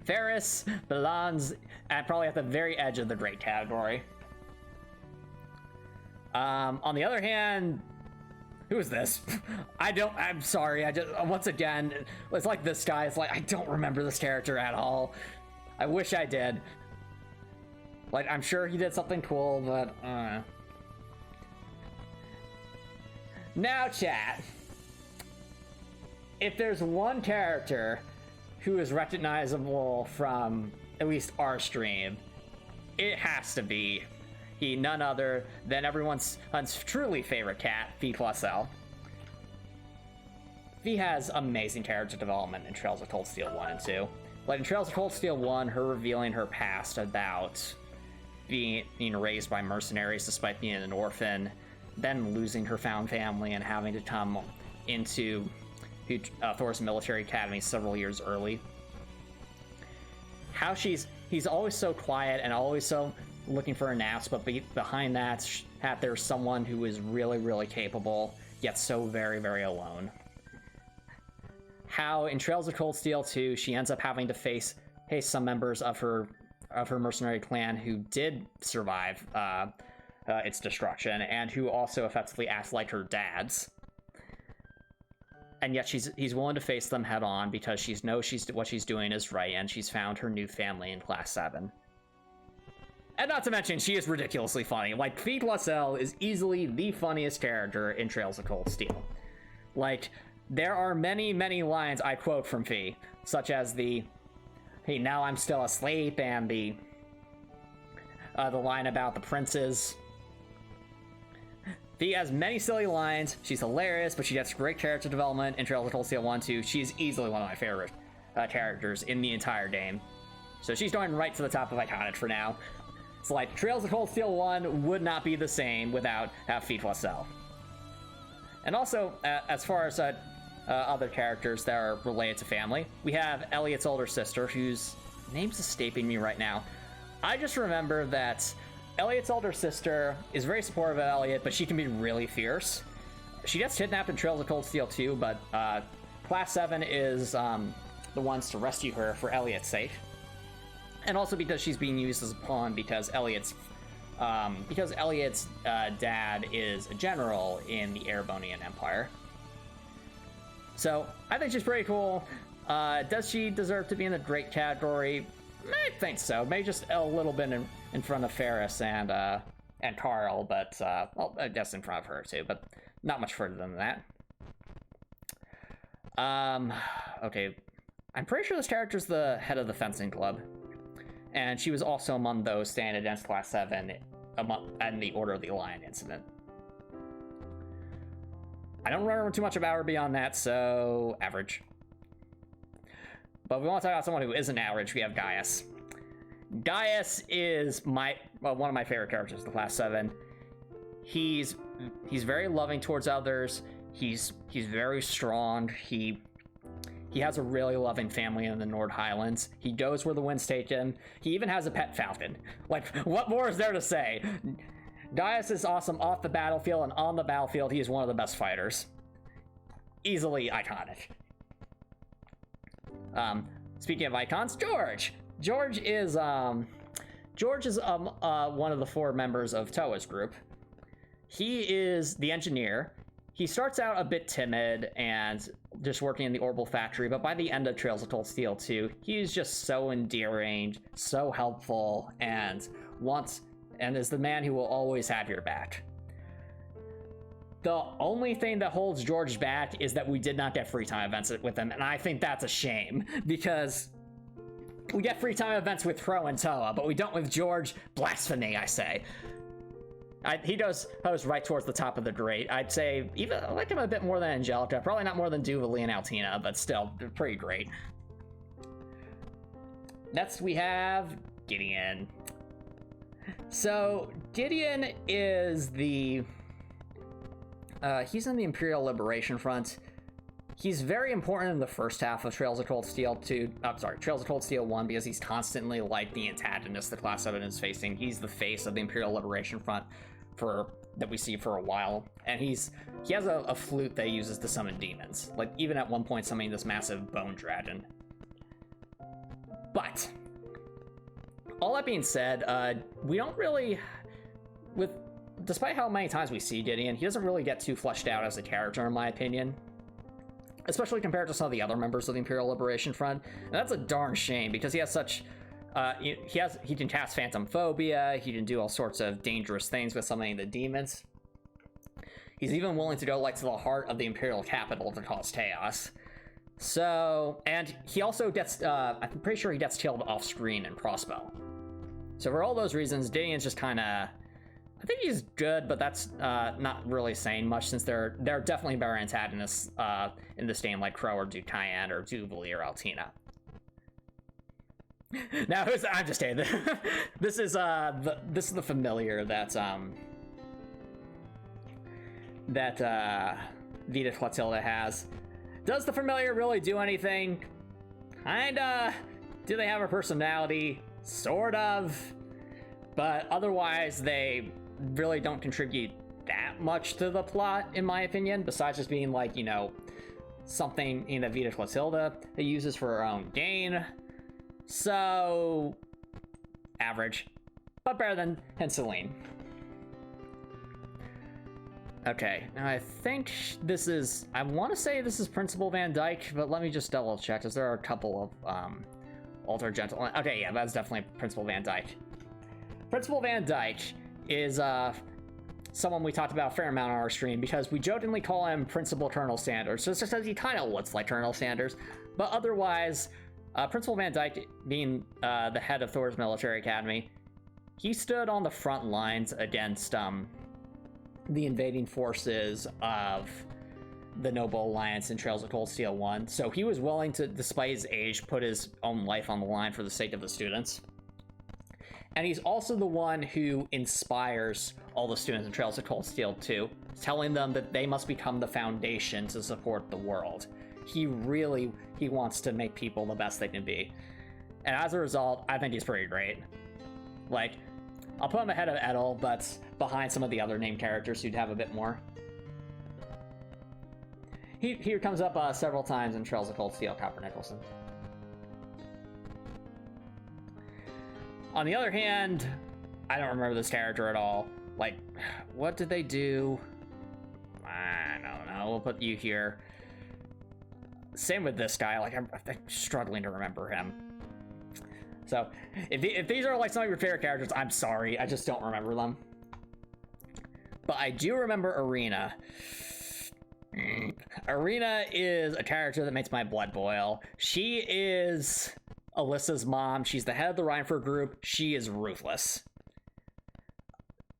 Ferris belongs probably at the very edge of the great category. On the other hand, who is this? I'm sorry, once again, it's like this guy, it's like, I don't remember this character at all. I wish I did. Like, I'm sure he did something cool, but, Now, chat. If there's one character who is recognizable from at least our stream, it has to be none other than everyone's truly favorite cat, Fie Claussell. Fie has amazing character development in Trails of Cold Steel 1 and 2. Like in Trails of Cold Steel 1, her revealing her past about being raised by mercenaries despite being an orphan, then losing her found family and having to come into Thor's Military Academy several years early. How he's always so quiet and always so looking for a naps, but behind that there's someone who is really, really capable, yet so very, very alone. how in Trails of Cold Steel 2, she ends up having to face some members of her mercenary clan who did survive its destruction, and who also effectively act like her dads. And yet he's willing to face them head on because she knows what she's doing is right, and she's found her new family in Class 7. And not to mention, she is ridiculously funny. Like, Fie Claussell is easily the funniest character in Trails of Cold Steel. Like, there are many, many lines I quote from Fie, such as the, "Hey, now I'm still asleep," and the line about the princes. Fie has many silly lines. She's hilarious, but she gets great character development in Trails of Cold Steel 1, 2. She's easily one of my favorite characters in the entire game. So she's going right to the top of Iconic for now. It's like, Trails of Cold Steel 1 would not be the same without Fie Claussell. And also, as far as other characters that are related to family, we have Elliot's older sister, whose name's escaping me right now. I just remember that Elliot's older sister is very supportive of Elliot, but she can be really fierce. She gets kidnapped in Trails of Cold Steel 2, but Class 7 is the ones to rescue her for Elliot's sake. And also because she's being used as a pawn because Elliot's dad is a general in the Erebonian Empire. So I think she's pretty cool. Does she deserve to be in the great category? I think so. Maybe just a little bit in front of Ferris and Carl, but well, I guess in front of her too, but not much further than that. Okay, I'm pretty sure this character's the head of the fencing club, and she was also among those standing against Class 7 in the Order of the Lion incident. I don't remember too much about her beyond that, so average. But if we want to talk about someone who isn't average, we have Gaius. Gaius is one of my favorite characters in Class 7. He's very loving towards others. He's very strong. He has a really loving family in the Nord Highlands. He goes where the winds take him. He even has a pet falcon. Like, what more is there to say? Gaius is awesome off the battlefield, and on the battlefield, he is one of the best fighters. Easily iconic. Speaking of icons, George. George is one of the 4 members of Towa's group. He is the engineer. He starts out a bit timid and just working in the Orbital Factory, but by the end of Trails of Cold Steel 2, he's just so endearing, so helpful, and is the man who will always have your back. The only thing that holds George back is that we did not get free time events with him, and I think that's a shame, because we get free time events with Crow and Towa, but we don't with George. Blasphemy, I say. He goes right towards the top of the grade. I'd say even I like him a bit more than Angelica. Probably not more than Duvalie and Altina, but still pretty great. Next we have Gideon. So Gideon is he's in the Imperial Liberation Front. He's very important in the first half of Trails of Cold Steel 2. Trails of Cold Steel 1, because he's constantly like the antagonist the Class 7 is facing. He's the face of the Imperial Liberation Front that we see for a while, and he has a flute that he uses to summon demons. Like, even at one point summoning this massive bone dragon. But all that being said, we don't really, despite how many times we see Gideon, he doesn't really get too fleshed out as a character, in my opinion. Especially compared to some of the other members of the Imperial Liberation Front. And that's a darn shame, because he has such... he can cast Phantom Phobia, he can do all sorts of dangerous things with summoning the demons. He's even willing to go, like, to the heart of the Imperial capital to cause chaos. So... And he also gets... I'm pretty sure he gets killed off-screen in Crossbow. So for all those reasons, Gideon's just kind of... I think he's good, but that's not really saying much, since there are definitely better antagonists in this game, like Crow or Dukayan or Duvalie or Altina. Now, I'm just kidding. This is the familiar that Vita Clotilda has. Does the familiar really do anything? Kinda. Do they have a personality? Sort of. But otherwise, they really don't contribute that much to the plot, in my opinion, besides just being, like, you know, something in Vita Clotilda that uses for her own gain. So, average, but better than Celine. Okay, now I think this is, I want to say this is Principal Van Dyke, but let me just double check, because there are a couple of older gentlemen. Okay, yeah, that's definitely Principal Van Dyke. Principal Van Dyke is someone we talked about a fair amount on our stream, because we jokingly call him Principal Colonel Sanders, just because he kind of looks like Colonel Sanders, but otherwise, Principal Van Dyke, being the head of Thor's military academy, he stood on the front lines against the invading forces of the Noble Alliance in Trails of Cold Steel 1, so he was willing to, despite his age, put his own life on the line for the sake of the students. And he's also the one who inspires all the students in Trails of Cold Steel 2, telling them that they must become the foundation to support the world. He wants to make people the best they can be. And as a result, I think he's pretty great. Like, I'll put him ahead of Edel, but behind some of the other named characters who'd have a bit more. He comes up several times in Trails of Cold Steel, Copper Nicholson. On the other hand, I don't remember this character at all. Like, what did they do? I don't know. We'll put you here. Same with this guy. Like, I'm struggling to remember him. So, if these are like some of your favorite characters, I'm sorry. I just don't remember them. But I do remember Arena. Arena is a character that makes my blood boil. She is Alyssa's mom. She's the head of the Reinford group. She is ruthless.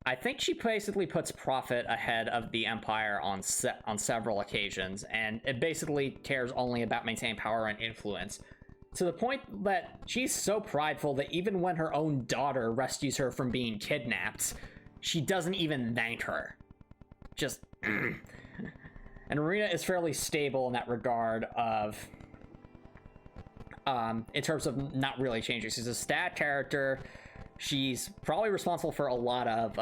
I think she basically puts profit ahead of the Empire on several occasions, and it basically cares only about maintaining power and influence. To the point that she's so prideful that even when her own daughter rescues her from being kidnapped, she doesn't even thank her. Just... And Arena is fairly stable in that regard of... in terms of not really changing. She's a stat character. She's probably responsible for a lot of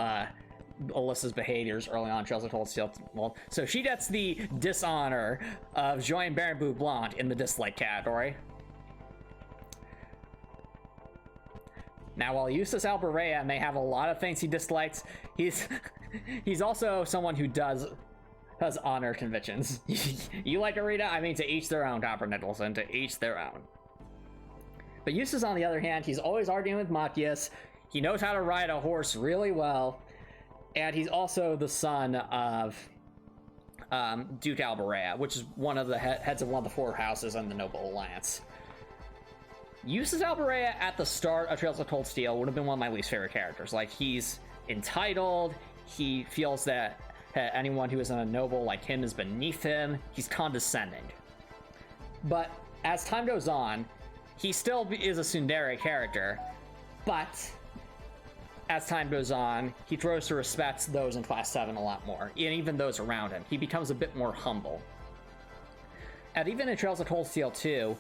Alyssa's behaviors early on in Trails of Cold Steel. Well, so she gets the dishonor of joining Baron Blue Blonde in the dislike category. Now, while Jusis Albarea may have a lot of things he dislikes, he's also someone who does honor convictions. You like Arena? I mean, to each their own, Copper Nicholson, to each their own. But Jusis, on the other hand, he's always arguing with Machias. He knows how to ride a horse really well. And he's also the son of Duke Albarea, which is one of the heads of one of the four houses in the Noble Alliance. Jusis Albarea at the start of Trails of Cold Steel would have been one of my least favorite characters. Like, he's entitled. He feels that anyone who isn't a noble like him is beneath him. He's condescending. But as time goes on, he still is a tsundere character, but as time goes on, he grows to respect those in Class 7 a lot more, and even those around him. He becomes a bit more humble. And even in Trails of Cold Steel 2,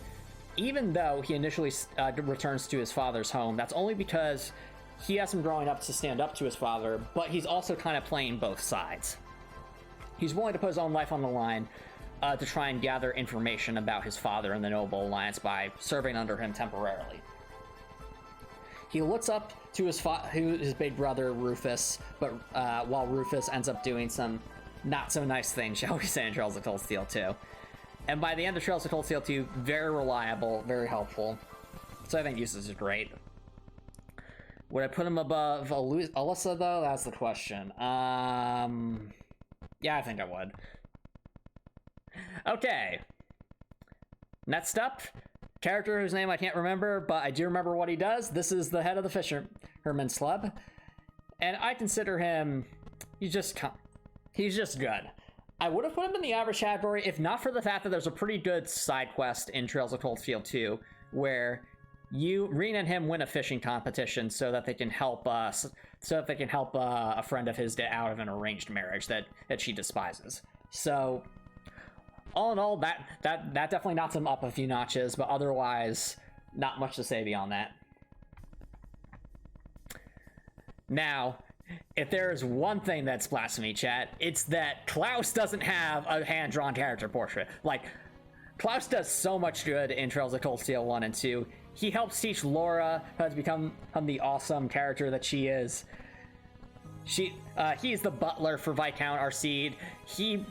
even though he initially returns to his father's home, that's only because he has him growing up to stand up to his father, but he's also kind of playing both sides. He's willing to put his own life on the line to try and gather information about his father and the Noble Alliance by serving under him temporarily. He looks up to his big brother Rufus, but while Rufus ends up doing some not so nice things, shall we say, in Trails of Cold Steel 2. And by the end of Trails of Cold Steel 2, very reliable, very helpful. So I think Jusis is great. Would I put him above Alyssa, though? That's the question. Yeah, I think I would. Okay. Next up, character whose name I can't remember, but I do remember what he does. This is the head of the Fisherman's Club. And I consider him... He's just good. I would have put him in the average category if not for the fact that there's a pretty good side quest in Trails of Cold Steel 2 where Rean and him win a fishing competition so that they can help a friend of his get out of an arranged marriage that she despises. So all in all, that definitely knocks him up a few notches, but otherwise not much to say beyond that. Now, if there is one thing that's blasphemy, chat, it's that Klaus doesn't have a hand-drawn character portrait. Like, Klaus does so much good in Trails of Cold Steel 1 and 2. He helps teach Laura how to become the awesome character that she is. He's the butler for Viscount Arseid. He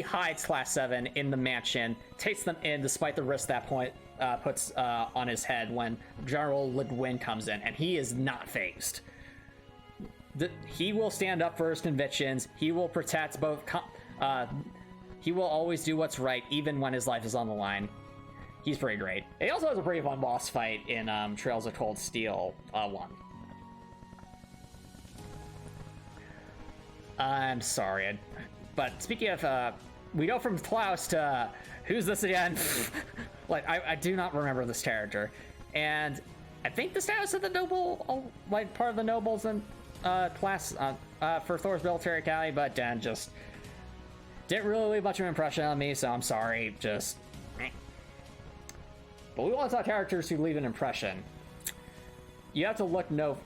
hides Class 7 in the mansion, takes them in despite the risk that point puts on his head when General Le Guin comes in, and he is not fazed. He will stand up for his convictions. He will protect both. He will always do what's right, even when his life is on the line. He's pretty great. He also has a pretty fun boss fight in Trails of Cold Steel 1. I'm sorry, but speaking of, we go from Klaus to who's this again? Like, I do not remember this character, and I think the status of the noble, like part of the nobles and class for Thor's Military Academy, but Dan just didn't really leave much of an impression on me, so I'm sorry. Just, but we want to talk characters who leave an impression. You have to look no.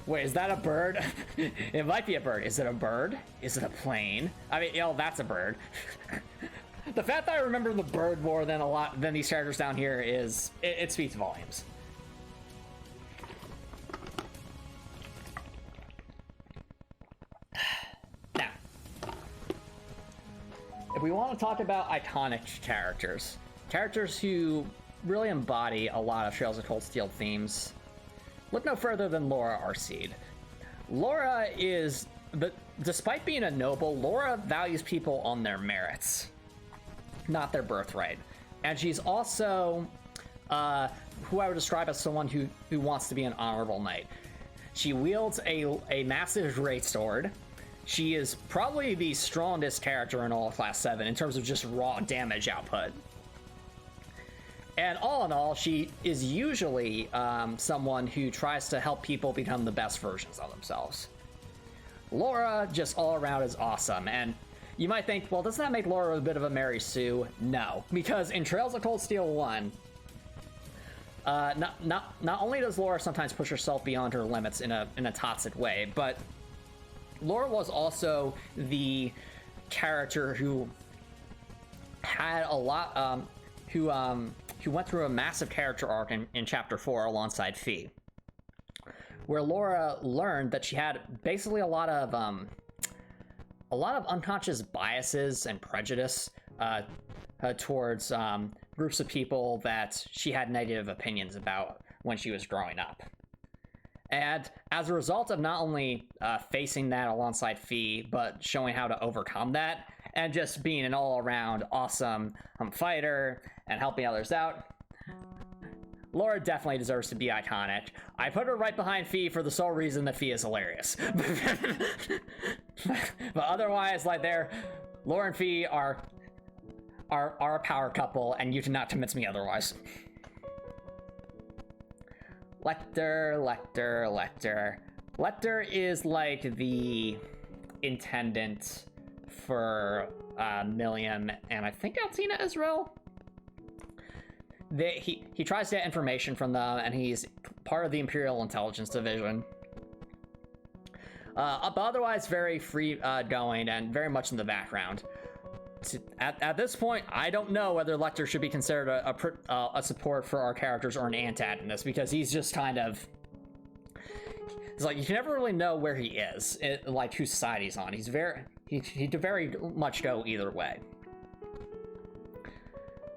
Wait, is that a bird? It might be a bird. Is it a bird? Is it a plane? I mean, that's a bird. The fact that I remember the bird more than these characters down here is, it speaks volumes. Now, if we want to talk about iconic characters who really embody a lot of Trails of Cold Steel themes, look no further than Laura Arseid. Laura is, despite being a noble, Laura values people on their merits, not their birthright. And she's also who I would describe as someone who wants to be an honorable knight. She wields a massive greatsword. She is probably the strongest character in all of Class 7 in terms of just raw damage output. And all in all, she is usually someone who tries to help people become the best versions of themselves. Laura, just all around, is awesome. And you might think, well, doesn't that make Laura a bit of a Mary Sue? No, because in Trails of Cold Steel 1, not only does Laura sometimes push herself beyond her limits in a toxic way, but Laura was also the character who had a lot, who went through a massive character arc in Chapter 4 alongside Fie, where Laura learned that she had basically a lot of unconscious biases and prejudice towards groups of people that she had negative opinions about when she was growing up. And as a result of not only facing that alongside Fie, but showing how to overcome that, and just being an all-around awesome fighter and helping others out, Laura definitely deserves to be iconic. I put her right behind Fie for the sole reason that Fie is hilarious. But otherwise, like, Laura and Fie are a power couple, and you cannot convince me otherwise. Lecter. Lecter is like the intendant for Millium and I think Altina Israel. He tries to get information from them, and he's part of the Imperial Intelligence Division. But otherwise very free going and very much in the background. At this point, I don't know whether Lecter should be considered a support for our characters or an antagonist, because he's just kind of... It's like, you can never really know where he is, like whose side he's on. He could very much go either way.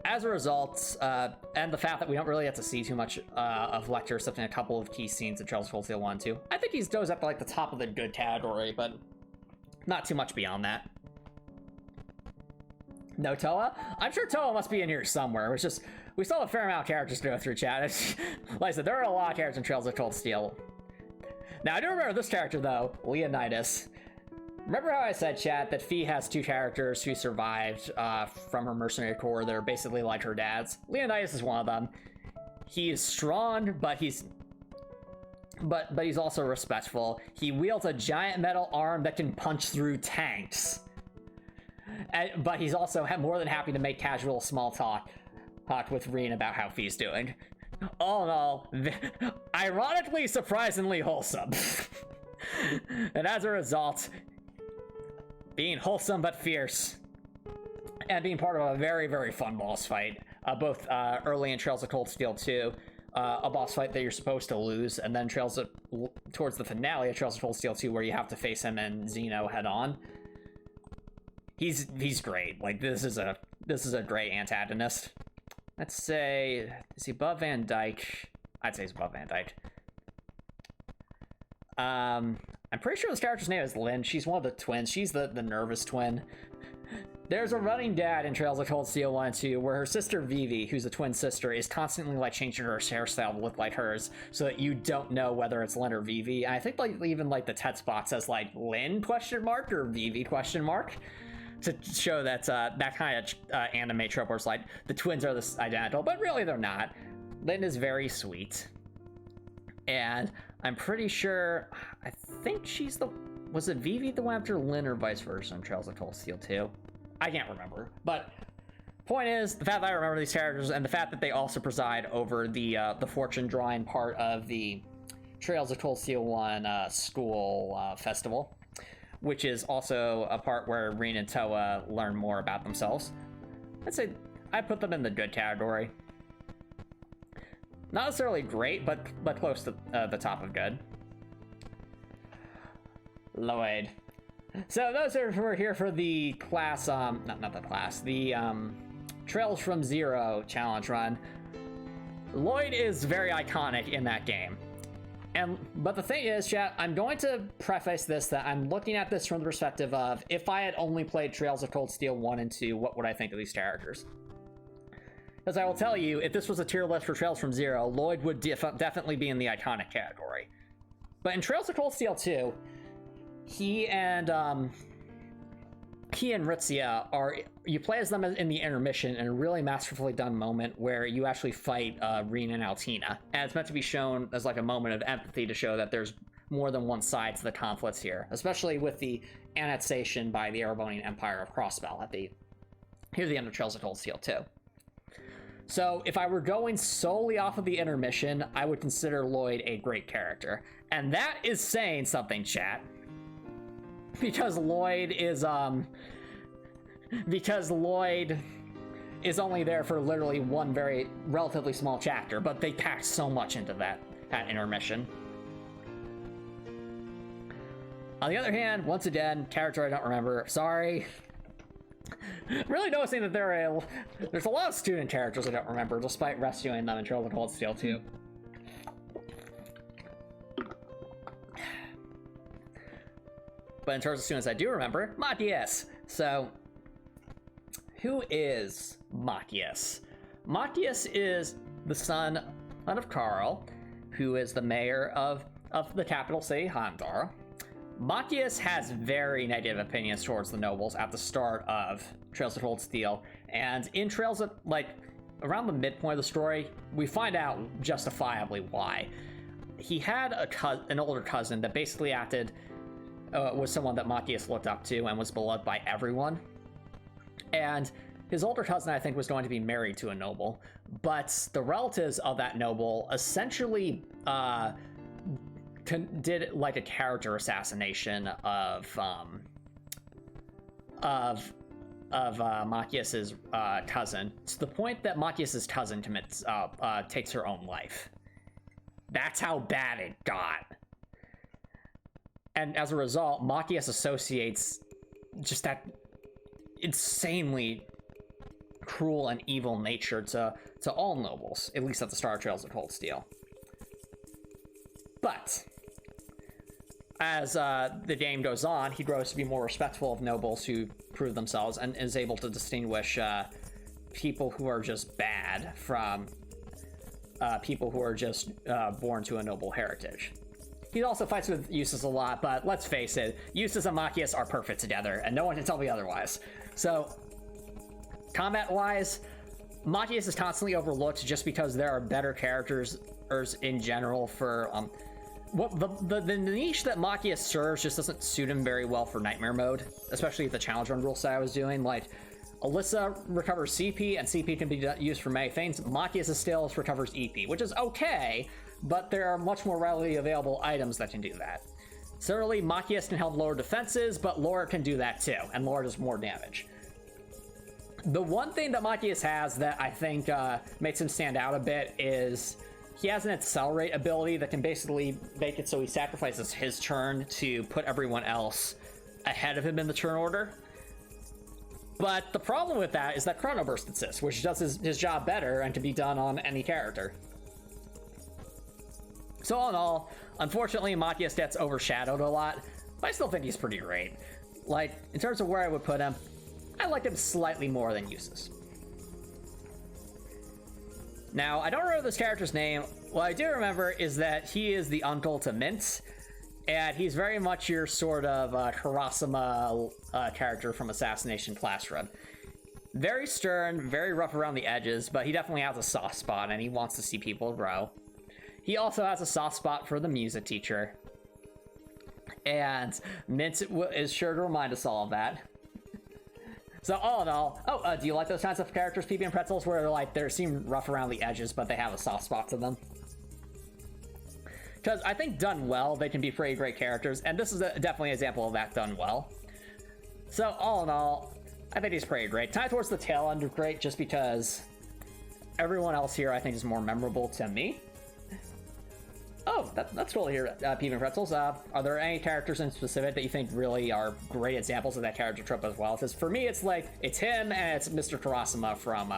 As a result, and the fact that we don't really get to see too much of Lecter except in a couple of key scenes in Trails of Cold Steel 1 and 2, I think he goes up to like the top of the good category, but not too much beyond that. No Towa? I'm sure Towa must be in here somewhere. It's just, we still have a fair amount of characters to go through, chat. Like I said, there are a lot of characters in Trails of Cold Steel. Now, I do remember this character, though, Leonidas. Remember how I said, chat, that Fie has two characters who survived from her mercenary corps that are basically like her dads? Leonidas is one of them. He is strong, but he's also respectful. He wields a giant metal arm that can punch through tanks. But he's also more than happy to make casual small talk with Rean about how Fie's doing. All in all, ironically, surprisingly wholesome. And as a result, being wholesome but fierce. and being part of a very, very fun boss fight, both early in Trails of Cold Steel 2, a boss fight that you're supposed to lose, and then towards the finale of Trails of Cold Steel 2, where you have to face him and Xeno head on. He's great. Like, this is a great antagonist. Let's say, is he above Van Dyke? I'd say he's above Van Dyke. I'm pretty sure this character's name is Lynn. She's one of the twins. She's the nervous twin. There's a running dad in Trails of Cold Steel 1 and 2 where her sister Vivi, who's a twin sister, is constantly like changing her hairstyle to look like hers so that you don't know whether it's Lynn or Vivi. And I think like even like the text box says like Lynn question mark or Vivi question mark to show that that kind of anime trope where it's like the twins are this identical, but really they're not. Lynn is very sweet. And I'm pretty sure, I think she's was it Vivi the one after Lynn or vice versa in Trails of Cold Steel 2? I can't remember, but point is, the fact that I remember these characters and the fact that they also preside over the fortune drawing part of the Trails of Cold Steel 1 school festival, which is also a part where Rean and Towa learn more about themselves. I'd say I put them in the good category. Not necessarily great, but close to the top of good. Lloyd. So those who are here for the class, not the class, the Trails from Zero challenge run. Lloyd is very iconic in that game. But the thing is, chat, I'm going to preface this that I'm looking at this from the perspective of, if I had only played Trails of Cold Steel 1 and 2, what would I think of these characters? Because I will tell you, if this was a tier list for Trails from Zero, Lloyd would definitely be in the iconic category. But in Trails of Cold Steel 2, he and Rixia you play as them in the intermission in a really masterfully done moment where you actually fight Rean and Altina. And it's meant to be shown as like a moment of empathy to show that there's more than one side to the conflicts here, especially with the annexation by the Erebonian Empire of Crossbell at the end of Trails of Cold Steel 2. So if I were going solely off of the intermission, I would consider Lloyd a great character. And that is saying something, chat. Because Lloyd is only there for literally one very relatively small chapter, but they packed so much into that intermission. On the other hand, once again, character I don't remember. Sorry. Really noticing that there's a lot of student characters I don't remember, despite rescuing them in Trails of Cold Steel 2. But in terms of students I do remember, Machias. So, who is Machias? Machias is the son of Carl, who is the mayor of the capital city, Handar. Machias has very negative opinions towards the nobles at the start of Trails of Cold Steel, and in Trails of, like, around the midpoint of the story, we find out justifiably why. He had an older cousin that basically was someone that Machias looked up to and was beloved by everyone. And his older cousin, I think, was going to be married to a noble, but the relatives of that noble essentially did like a character assassination of Machias's cousin, to the point that Machias's cousin takes her own life. That's how bad it got. And as a result, Machias associates just that insanely cruel and evil nature to all nobles, at least at the start of Trails of Cold Steel. But as the game goes on, he grows to be more respectful of nobles who prove themselves and is able to distinguish people who are just bad from people who are just born to a noble heritage. He also fights with Jusis a lot, but let's face it, Jusis and Machias are perfect together, and no one can tell me otherwise. So, combat-wise, Machias is constantly overlooked just because there are better characters in general for... the niche that Machias serves just doesn't suit him very well for Nightmare mode, especially the challenge run rule set I was doing. Like, Alisa recovers CP, and CP can be used for many things. Machias still recovers EP, which is okay, but there are much more readily available items that can do that. Certainly, Machias can help lower defenses, but Laura can do that too, and Laura does more damage. The one thing that Machias has that I think makes him stand out a bit is he has an accelerate ability that can basically make it so he sacrifices his turn to put everyone else ahead of him in the turn order. But the problem with that is that Chrono Burst exists, which does his job better and can be done on any character. So all in all, unfortunately, Machias gets overshadowed a lot, but I still think he's pretty great. Like, in terms of where I would put him, I like him slightly more than Jusis. Now, I don't remember this character's name. What I do remember is that he is the uncle to Mint, and he's very much your sort of Hiroshima character from Assassination Classroom. Very stern, very rough around the edges, but he definitely has a soft spot, and he wants to see people grow. He also has a soft spot for the music teacher. And Mint is sure to remind us all of that. So all in all, do you like those kinds of characters, PB and Pretzels, where like they seem rough around the edges, but they have a soft spot to them? Because I think done well, they can be pretty great characters, and this is definitely an example of that done well. So all in all, I think he's pretty great. Time towards the tail end of great, just because everyone else here I think is more memorable to me. Oh, that's cool to hear, PB and Pretzels. Are there any characters in specific that you think really are great examples of that character trope as well? Because for me, it's like, it's him and it's Mr. Hiroshima from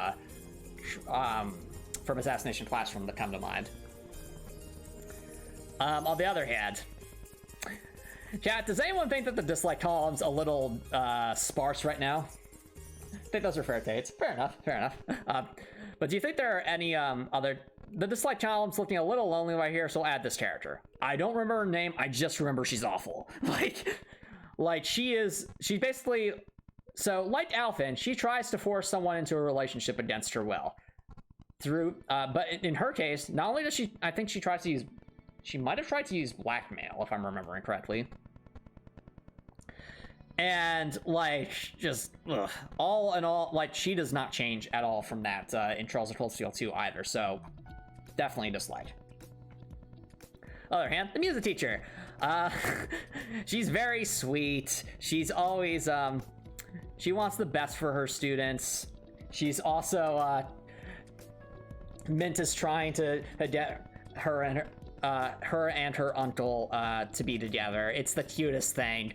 Assassination Classroom that come to mind. On the other hand, chat, does anyone think that the dislike column's a little sparse right now? I think those are fair takes. Fair enough, fair enough. But do you think there are any other... The dislike column's looking a little lonely right here, so I'll add this character. I don't remember her name, I just remember she's awful. Like she's basically... So, like Alphen, she tries to force someone into a relationship against her will. But in her case, not only does she... I think she tries to use... She might have tried to use blackmail, if I'm remembering correctly. And, like, just, all in all, like, she does not change at all from that in Trails of Cold Steel 2 either, so definitely dislike. Other hand, the music teacher. She's very sweet. She's always, she wants the best for her students. She's also, Mint is trying to get her and her uncle to be together. It's the cutest thing.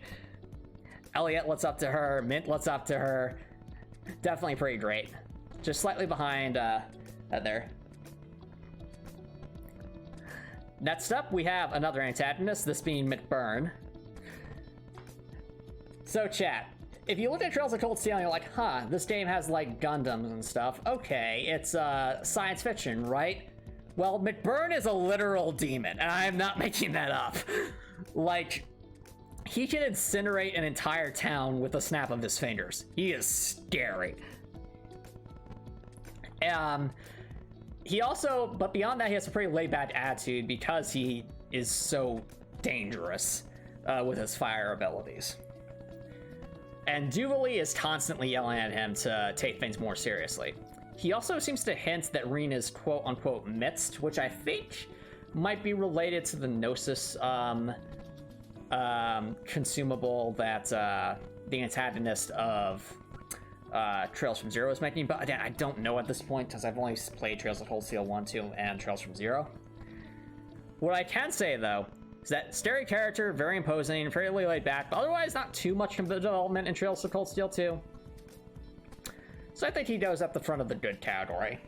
Elliot looks up to her, Mint looks up to her. Definitely pretty great. Just slightly behind there. Next up, we have another antagonist, this being McBurn. So chat, if you look at Trails of Cold Steel and you're like, huh, this game has like Gundams and stuff. Okay, it's science fiction, right? Well, McBurn is a literal demon, and I am not making that up. Like, he can incinerate an entire town with a snap of his fingers. He is scary. He also, but beyond that, he has a pretty laid-back attitude because he is so dangerous with his fire abilities. And Jubilee is constantly yelling at him to take things more seriously. He also seems to hint that Rean is quote-unquote mixed, which I think might be related to the Gnosis consumable that the antagonist of Trails from Zero is making, but again, I don't know at this point because I've only played Trails of Cold Steel 1, 2, and Trails from Zero. What I can say, though, is that scary character, very imposing, fairly laid back, but otherwise not too much development in Trails of Cold Steel 2. So I think he goes up the front of the good category.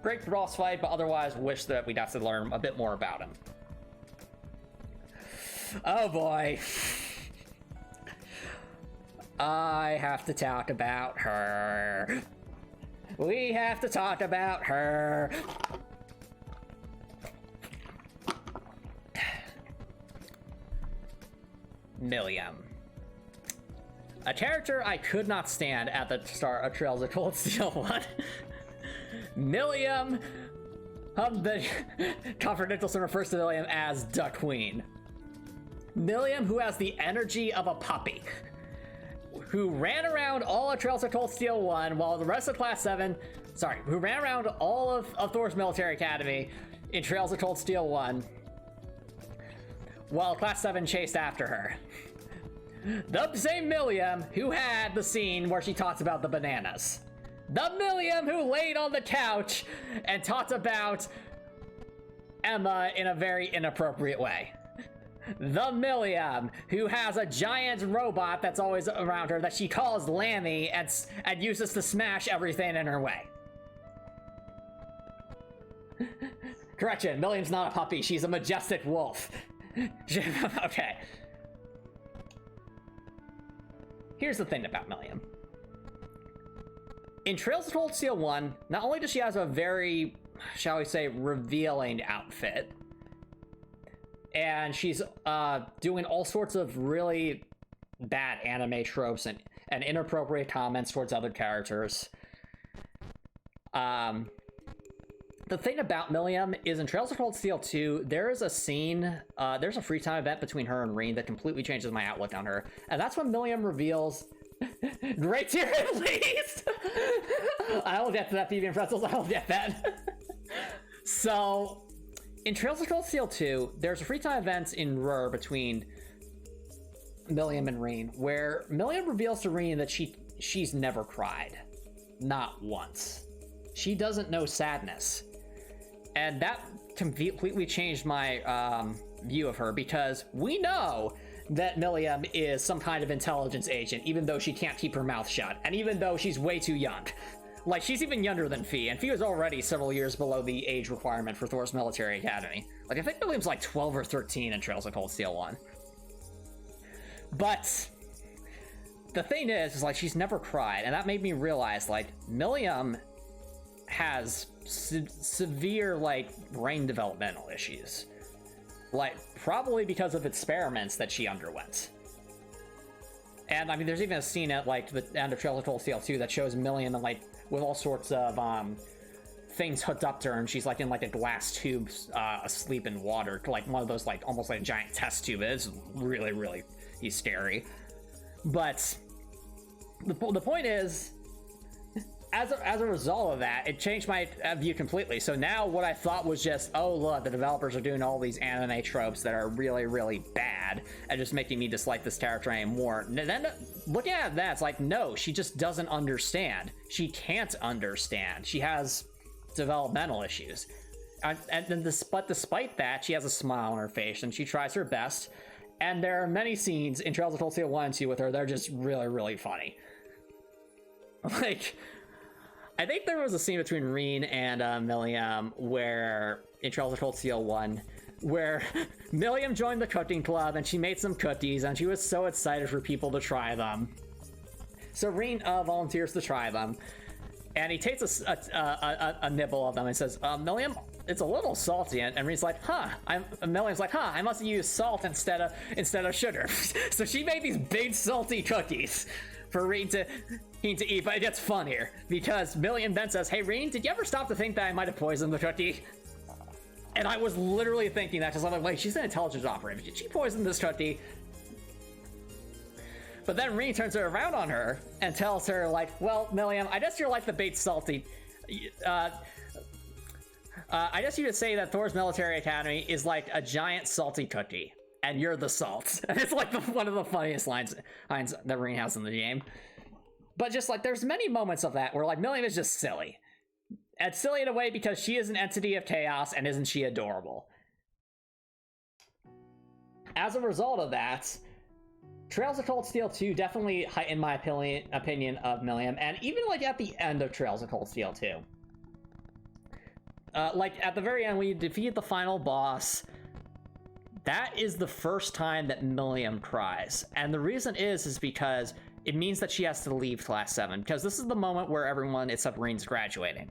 Great boss fight, but otherwise wish that we'd have to learn a bit more about him. Oh boy. I have to talk about her. We have to talk about her. Millium. A character I could not stand at the start of Trails of Cold Steel 1. Millium. The Comfort Nicholson refers to Millium as the Queen. Millium, who has the energy of a puppy, who ran around all of Trails of Cold Steel 1 while the rest of Class 7, who ran around all of Thor's Military Academy in Trails of Cold Steel 1 while Class 7 chased after her. The same Millium who had the scene where she talks about the bananas. The Millium who laid on the couch and talked about Emma in a very inappropriate way. The Millium who has a giant robot that's always around her that she calls Lammy and uses to smash everything in her way. Correction, Millium's not a puppy, she's a majestic wolf. Okay. Here's the thing about Millium. In Trails of Cold Steel 1, not only does she have a very, shall we say, revealing outfit, and she's doing all sorts of really bad anime tropes and inappropriate comments towards other characters. The thing about Millium is in Trails of Cold Steel 2, there is a scene, there's a free time event between her and Rean that completely changes my outlook on her. And that's when Millium reveals, great tier at least! I will get to that, PB and Pretzels, I will get that. So, in Trails of Cold Steel 2, there's a free time event in Rur between Millium and Rean, where Millium reveals to Rean that she's never cried. Not once. She doesn't know sadness. And that completely changed my view of her, because we know that Millium is some kind of intelligence agent, even though she can't keep her mouth shut, and even though she's way too young. Like, she's even younger than Fie, and Fie was already several years below the age requirement for Thor's military academy. Like, I think Millium's like 12 or 13 in Trails of Cold Steel 1. But the thing is like, she's never cried, and that made me realize, like, Millium has severe, like, brain developmental issues. Like, probably because of experiments that she underwent. And, I mean, there's even a scene at, like, the end of Trails of Cold Steel 2 that shows Millium, like, with all sorts of, things hooked up to her, and she's, like, in, like, a glass tube, asleep in water, like, one of those, like, almost like a giant test tube. It's really, really scary. But the point is, as a result of that, it changed my view completely. So now what I thought was just, oh, look, the developers are doing all these anime tropes that are really, really bad and just making me dislike this character anymore. And then looking at that, it's like, no, she just doesn't understand. She can't understand. She has developmental issues. And then despite that, she has a smile on her face and she tries her best. And there are many scenes in Trails of Cold Steel 1 and 2 with her that are just really, really funny. Like, I think there was a scene between Rean and Millium where, in Trails of Cold Steel 1, where Millium joined the cooking club and she made some cookies and she was so excited for people to try them. So Rean volunteers to try them, and he takes a nibble of them and says, Millium, it's a little salty. And Rean's like, huh. Millium's like, huh, I must have used salt instead of sugar. So she made these big salty cookies for Rean to eat, but it gets funnier because Millium then says, hey Rean, did you ever stop to think that I might have poisoned the cookie? And I was literally thinking that, because I'm like, wait, she's an intelligence operative. Did she poison this cookie? But then Rean turns it around on her and tells her, like, well, Millium, I guess you're like the bait salty. I guess you could say that Thor's military academy is like a giant salty cookie, and you're the salt. And it's like one of the funniest lines that Rean has in the game. But just like, there's many moments of that where like Millium is just silly. And silly in a way because she is an entity of chaos, and isn't she adorable? As a result of that, Trails of Cold Steel 2 definitely heightened my opinion of Millium, and even like at the end of Trails of Cold Steel 2. Like at the very end when you defeat the final boss, that is the first time that Millium cries. And the reason is because it means that she has to leave Class 7, because this is the moment where everyone except Rean's graduating.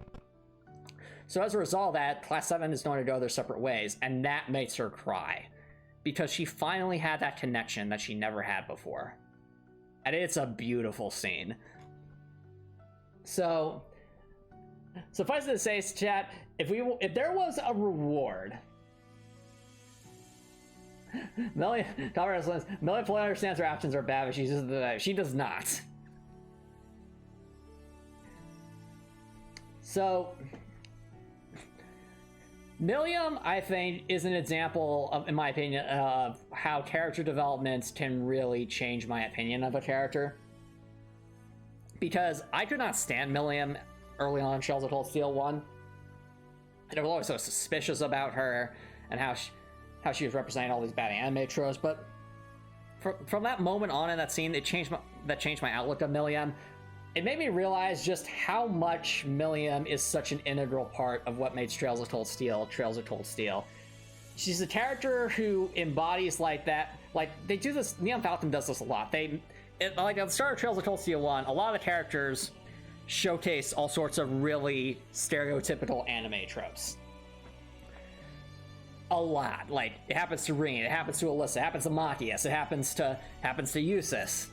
So as a result of that, Class 7 is going to go their separate ways, and that makes her cry. Because she finally had that connection that she never had before. And it's a beautiful scene. So, suffice it to say, chat, if there was a reward, Millium fully understands her actions are bad, but she does not. So, Millium, I think, is an example of, in my opinion, of how character developments can really change my opinion of a character. Because I could not stand Millium early on in Trails of Cold Steel 1. And I was always so suspicious about her and how she was representing all these bad anime tropes. But from that moment on in that scene, that changed my outlook of Millium. It made me realize just how much Millium is such an integral part of what makes Trails of Cold Steel Trails of Cold Steel. She's a character who embodies like that. Like, they do this, Neon Falcon does this a lot. Like at the start of Trails of Cold Steel 1, a lot of the characters showcase all sorts of really stereotypical anime tropes. A lot. Like, it happens to Rean, it happens to Alisa, it happens to Machias, it happens to Jusis.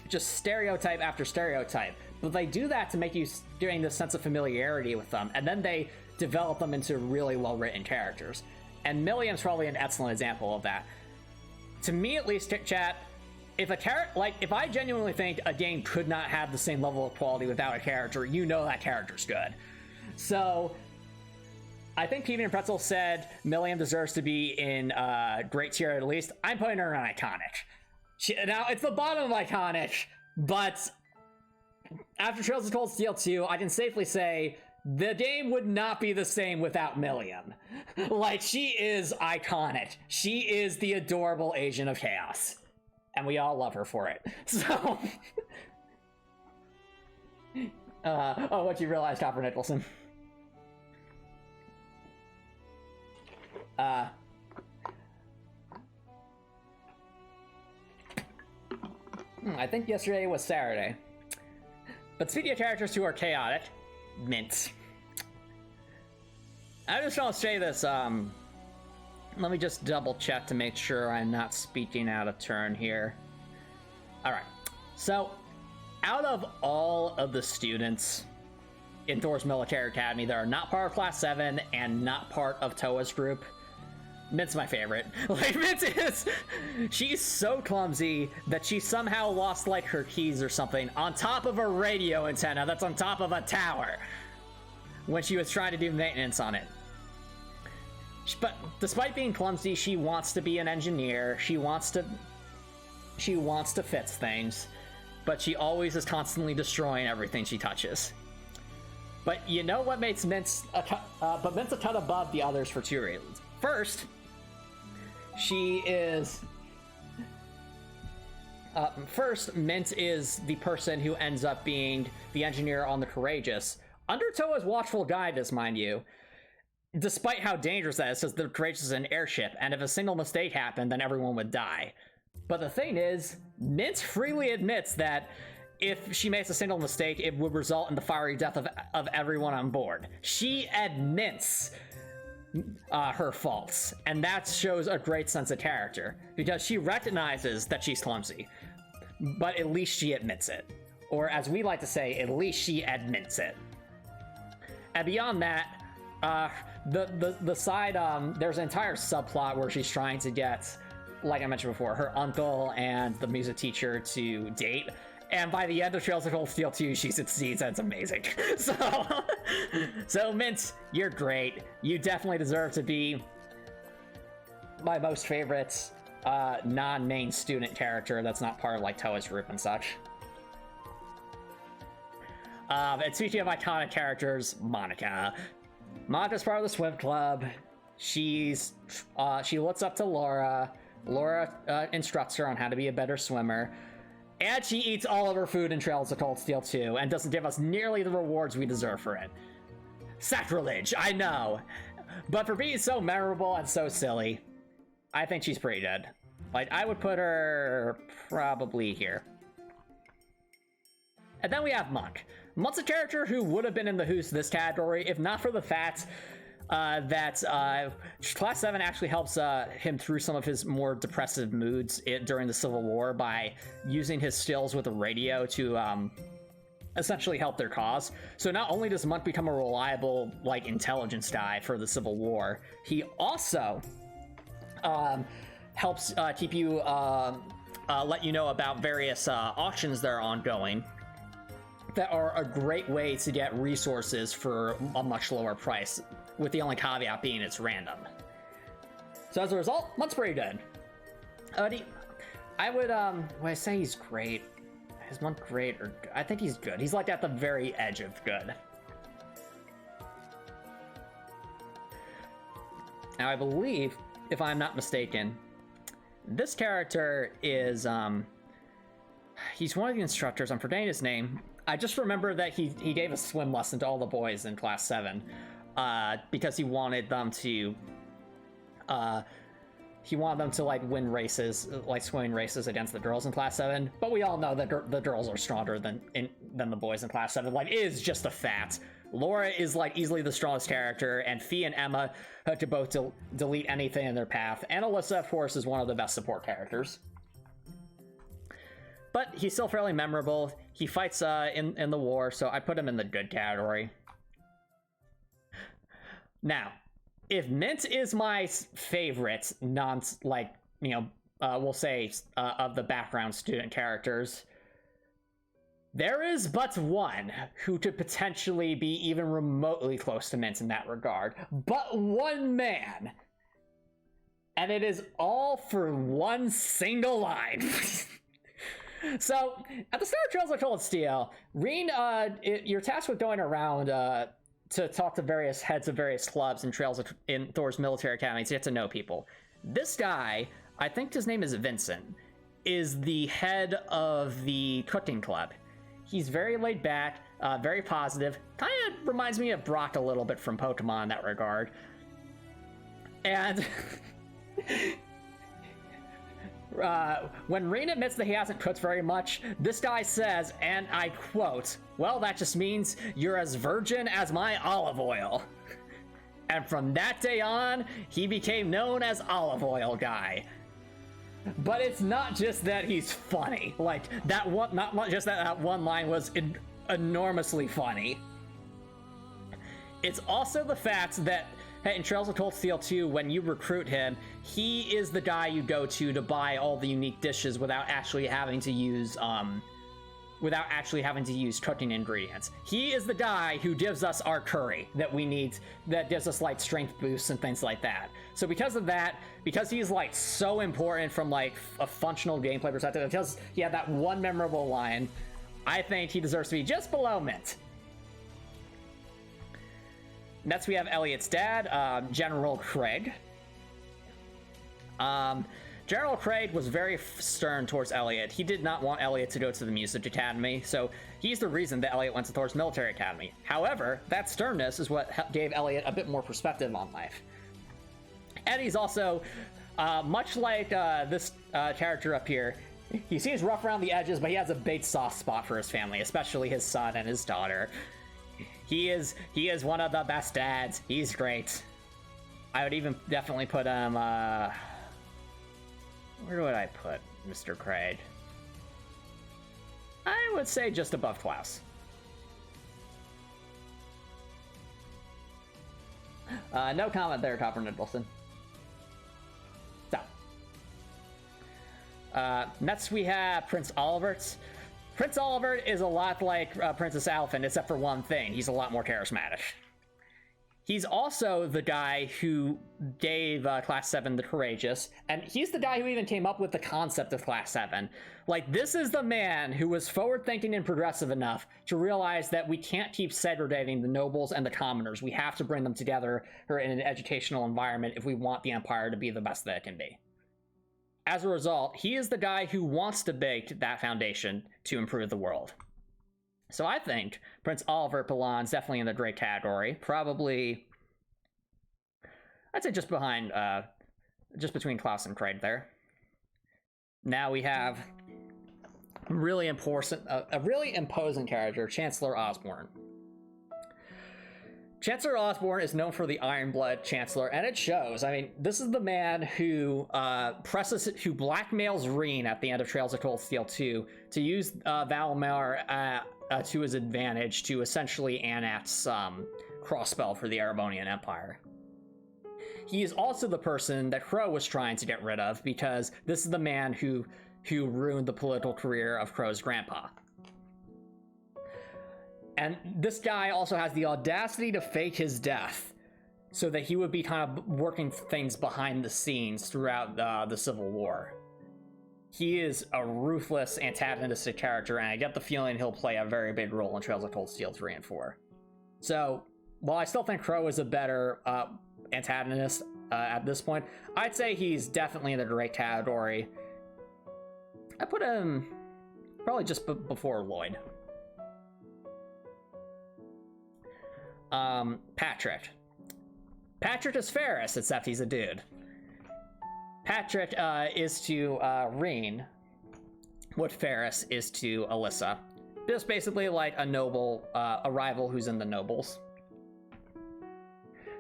Just stereotype after stereotype. But they do that to make you gain this sense of familiarity with them, and then they develop them into really well-written characters. And Millium's probably an excellent example of that. To me, at least, chat, if I genuinely think a game could not have the same level of quality without a character, you know that character's good. So, I think PB and Pretzel said Millium deserves to be in great tier at least. I'm putting her in iconic. Now, it's the bottom of iconic, but after Trails of Cold Steel 2, I can safely say the game would not be the same without Millium. Like, she is iconic. She is the adorable agent of chaos. And we all love her for it. So... oh, what you realized, Copper Nicholson. I think yesterday was Saturday. But speaking of characters who are chaotic, Mint. I just want to say this, let me just double check to make sure I'm not speaking out of turn here. Alright, so out of all of the students in Thor's Military Academy that are not part of Class 7 and not part of Towa's group, Mint's my favorite. Like, Mint is... She's so clumsy that she somehow lost, like, her keys or something on top of a radio antenna that's on top of a tower when she was trying to do maintenance on it. But despite being clumsy, she wants to be an engineer. She wants to fix things, but she always is constantly destroying everything she touches. But you know what makes Mint's a ton above the others for two reasons. First, Mint is the person who ends up being the engineer on the Courageous. Under Towa's watchful guidance, mind you, despite how dangerous that is, because the Courageous is an airship, and if a single mistake happened, then everyone would die. But the thing is, Mint freely admits that if she makes a single mistake, it would result in the fiery death of everyone on board. She admits her faults, and that shows a great sense of character, because she recognizes that she's clumsy, but at least she admits it. Or as we like to say, at least she admits it. And beyond that, the side, there's an entire subplot where she's trying to get, like I mentioned before, her uncle and the music teacher to date. And by the end of Trails of Cold Steel 2, she succeeds, and it's amazing. So Mint, you're great. You definitely deserve to be my most favorite non-main student character that's not part of, like, Towa's group and such. And speaking of iconic characters, Monica. Monica's part of the swim club. She looks up to Laura. Laura instructs her on how to be a better swimmer. And she eats all of her food in Trails of Cold Steel 2 and doesn't give us nearly the rewards we deserve for it. Sacrilege, I know. But for being so memorable and so silly, I think she's pretty good. Like, I would put her probably here. And then we have Monk. Monk's a character who would have been in the Who's this category if not for the fact that Class 7 actually helps him through some of his more depressive moods during the Civil War by using his skills with the radio to essentially help their cause. So not only does Monk become a reliable, like, intelligence guy for the Civil War, he also helps keep you, let you know about various auctions that are ongoing that are a great way to get resources for a much lower price. with the only caveat being it's random. So as a result, Munt's pretty good. I would I say he's great. Is Munt great, or I think he's good. He's like at the very edge of good. Now I believe, if I'm not mistaken, this character is he's one of the instructors. I'm forgetting his name. I just remember that he gave a swim lesson to all the boys in class 7 because he wanted them to like win races, like swimming races against the girls in class 7. But we all know that the girls are stronger than the boys in class 7. Like, it is just a fact. Laura is like easily the strongest character, and Fie and Emma could both delete anything in their path. And Alisa, of course, is one of the best support characters. But he's still fairly memorable. He fights in the war, so I put him in the good category. Now, if Mint is my favorite, we'll say of the background student characters, there is but one who could potentially be even remotely close to Mint in that regard. But one man. And it is all for one single line. So, at the start of Trails of Cold Steel, Rean, you're tasked with going around to talk to various heads of various clubs in Thor's military academy to get to know people. This guy, I think his name is Vincent, is the head of the cooking club. He's very laid back, very positive. Kind of reminds me of Brock a little bit from Pokemon in that regard. And when Rean admits that he hasn't cooked very much, this guy says, and I quote, "Well, that just means you're as virgin as my olive oil." And from that day on, he became known as Olive Oil Guy. But it's not just that he's funny. Like, that one, not just that one line was enormously funny. It's also the fact that in Trails of Cold Steel 2, when you recruit him, he is the guy you go to buy all the unique dishes without actually having to use cooking ingredients. He is the guy who gives us our curry that we need, that gives us like strength boosts and things like that. So because of that, because he's like so important from like a functional gameplay perspective, because he had that one memorable line, I think he deserves to be just below Mint. Next, we have Elliot's dad, General Craig. General Craig was very stern towards Elliot. He did not want Elliot to go to the Music Academy, so he's the reason that Elliot went to Thor's military academy. However, that sternness is what gave Elliot a bit more perspective on life. And he's also, much like this character up here, he seems rough around the edges, but he has a big soft spot for his family, especially his son and his daughter. He is one of the best dads. He's great. I would even definitely put him, where would I put Mr. Craig? I would say just above Klaus. No comment there, Copper Nicholson. So. Next we have Prince Olivert. Prince Olivert is a lot like Princess Alphen, except for one thing. He's a lot more charismatic. He's also the guy who gave Class 7 the Courageous, and he's the guy who even came up with the concept of Class 7. Like, this is the man who was forward-thinking and progressive enough to realize that we can't keep segregating the nobles and the commoners. We have to bring them together in an educational environment if we want the Empire to be the best that it can be. As a result, he is the guy who wants to bake that foundation to improve the world. So I think Prince Olivert belongs definitely in the great category. Probably, I'd say just behind, just between Klaus and Craig there. Now we have a really imposing character, Chancellor Osborne. Chancellor Osborne is known for the Iron Blood Chancellor, and it shows. I mean, this is the man who who blackmails Rean at the end of Trails of Cold Steel 2 to use Valimar to his advantage to essentially annex Crossbell for the Erebonian Empire. He is also the person that Crow was trying to get rid of, because this is the man who ruined the political career of Crow's grandpa. And this guy also has the audacity to fake his death so that he would be kind of working things behind the scenes throughout the Civil War. He is a ruthless, antagonistic character, and I get the feeling he'll play a very big role in Trails of Cold Steel 3 and 4. So, while I still think Crow is a better antagonist at this point, I'd say he's definitely in the direct category. I put him probably just before Lloyd. Patrick. Patrick is Ferris, except he's a dude. Patrick is to Rean what Ferris is to Alisa. Just basically like a noble, a rival who's in the nobles.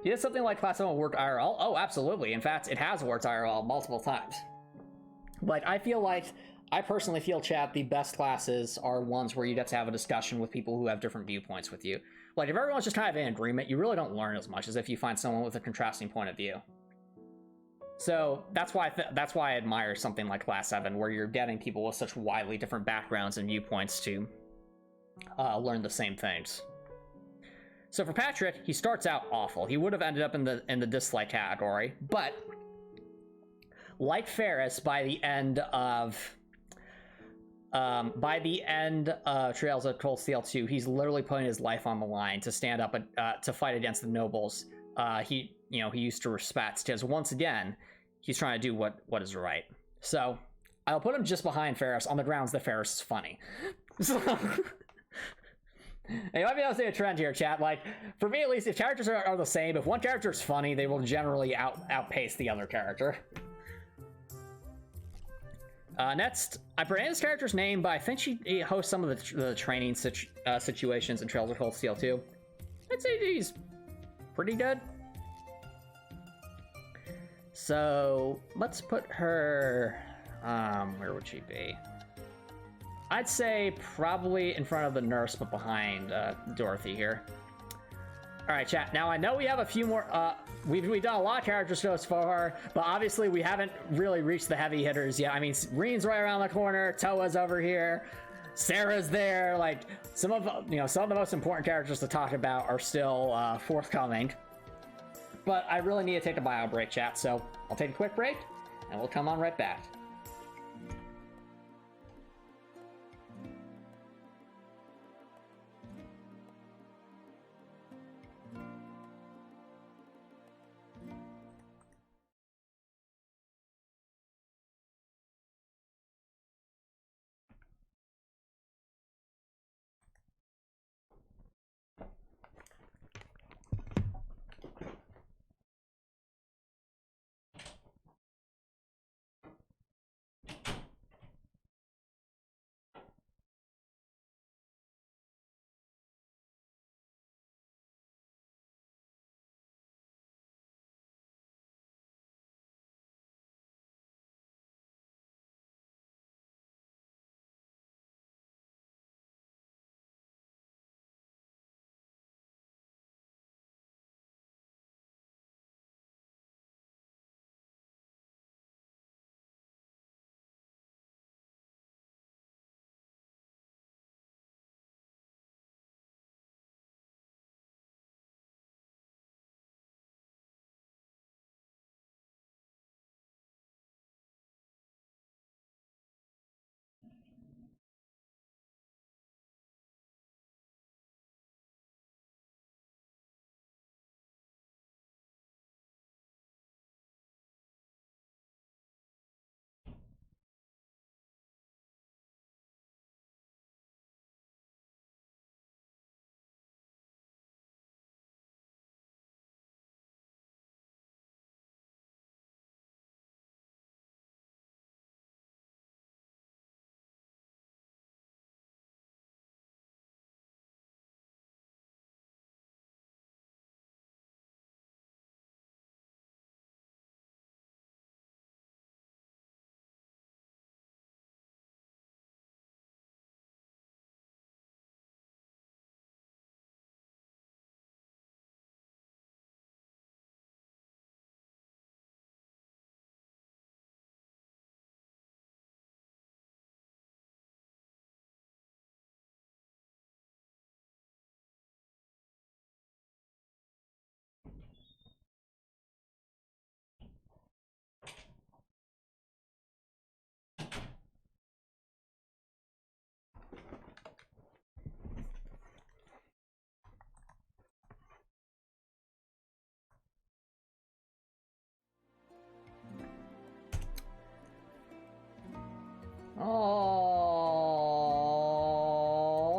Did something like Class 7 work IRL? Oh, absolutely. In fact, it has worked IRL multiple times. Like, I personally feel, chat, the best classes are ones where you get to have a discussion with people who have different viewpoints with you. Like, if everyone's just kind of in agreement, you really don't learn as much as if you find someone with a contrasting point of view. So that's why I admire something like Class 7, where you're getting people with such widely different backgrounds and viewpoints to learn the same things. So for Patrick, he starts out awful. He would have ended up in the dislike category, but like Ferris, by the end of Trails of Cold Steel 2, he's literally putting his life on the line to stand up to fight against the nobles he used to respect, because once again, he's trying to do what is right. So I'll put him just behind Ferris on the grounds that Ferris is funny. So you might be able to see a trend here, chat. Like, for me at least, if characters are the same, if one character is funny, they will generally outpace the other character. Next, I forget this character's name, but I think she hosts some of the training situations in Trails of Cold Steel 2. I'd say he's pretty good. So let's put her, where would she be? I'd say probably in front of the nurse, but behind Dorothy here. All right, chat. Now I know we have a few more. We've done a lot of characters so far, but obviously we haven't really reached the heavy hitters yet. I mean, Rean's right around the corner. Towa's over here. Sarah's there. Like, some of the most important characters to talk about are still forthcoming. But I really need to take a bio break, chat. So I'll take a quick break, and we'll come on right back.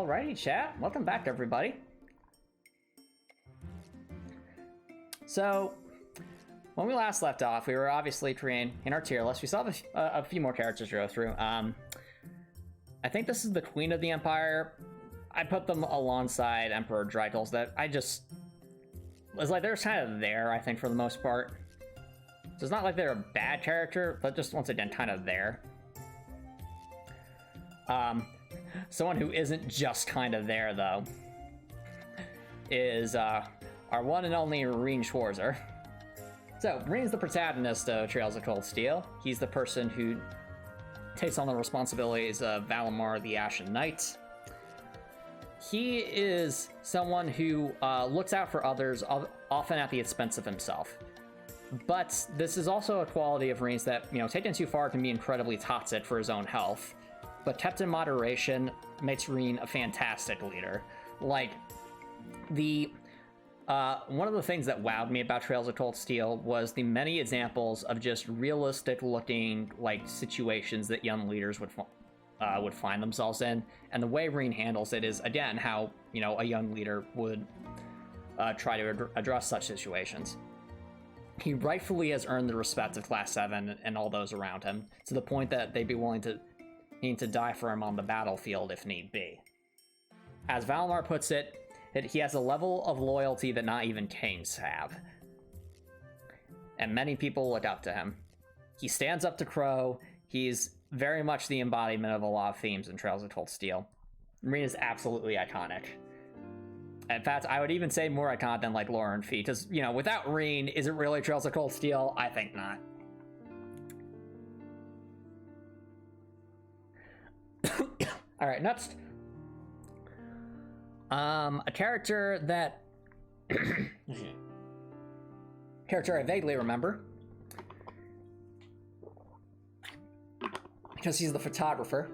Alrighty, chat. Welcome back, everybody. So, when we last left off, we were obviously creating in our tier list. We saw a few more characters to go through. I think this is the Queen of the Empire. I put them alongside Emperor Dreitels. That I just was like, they're kind of there, I think, for the most part. So it's not like they're a bad character, but just once again, kind of there. Someone who isn't just kind of there, though, is our one and only Rean Schwarzer. So, Rean's the protagonist of Trails of Cold Steel. He's the person who takes on the responsibilities of Valimar the Ashen Knight. He is someone who looks out for others, often at the expense of himself. But this is also a quality of Rean's that, you know, taken too far can be incredibly toxic for his own health. But kept in moderation makes Rean a fantastic leader. Like, one of the things that wowed me about Trails of Cold Steel was the many examples of just realistic-looking, like, situations that young leaders would find themselves in, and the way Rean handles it is, again, how, you know, a young leader would try to address such situations. He rightfully has earned the respect of Class 7 and all those around him, to the point that they'd be willing to die for him on the battlefield if need be. As Valimar puts it, he has a level of loyalty that not even kings have. And many people look up to him. He stands up to Crow. He's very much the embodiment of a lot of themes in Trails of Cold Steel. Rean is absolutely iconic. In fact, I would even say more iconic than, like, Laura and Fie, because, you know, without Rean, is it really Trails of Cold Steel? I think not. Alright, next. A character that... character I vaguely remember. Because he's the photographer.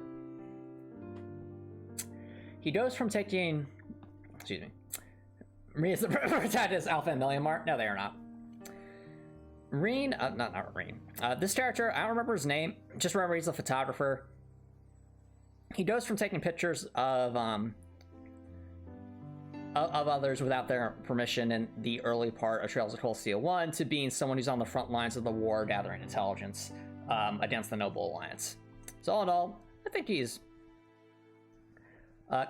He goes from taking... Excuse me. Maria's the protagonist, Alpha and Millium Orion. No, they are not. Rean... not Rean. This character, I don't remember his name. Just remember he's a photographer. He goes from taking pictures of others without their permission in the early part of Trails of Cold Steel 1 to being someone who's on the front lines of the war gathering intelligence against the Noble Alliance. So all in all, I think he's...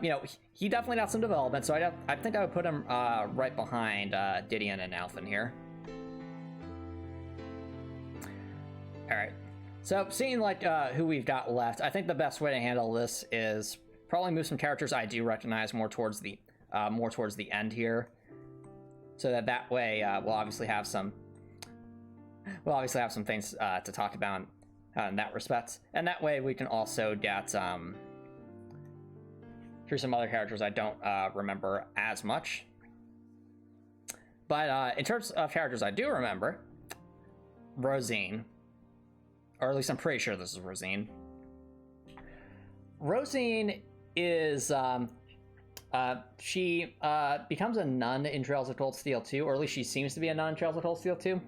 you know, he definitely got some development, so I think I would put him right behind Didion and Alphen here. Alright. So, seeing, like, who we've got left, I think the best way to handle this is probably move some characters I do recognize more towards the end here, so that way we'll obviously have some things to talk about in that respect, and that way we can also get through some other characters I don't remember as much. But in terms of characters I do remember, Rosine. Or at least I'm pretty sure this is Rosine. Rosine is, she becomes a nun in Trails of Cold Steel 2, or at least she seems to be a nun in Trails of Cold Steel 2.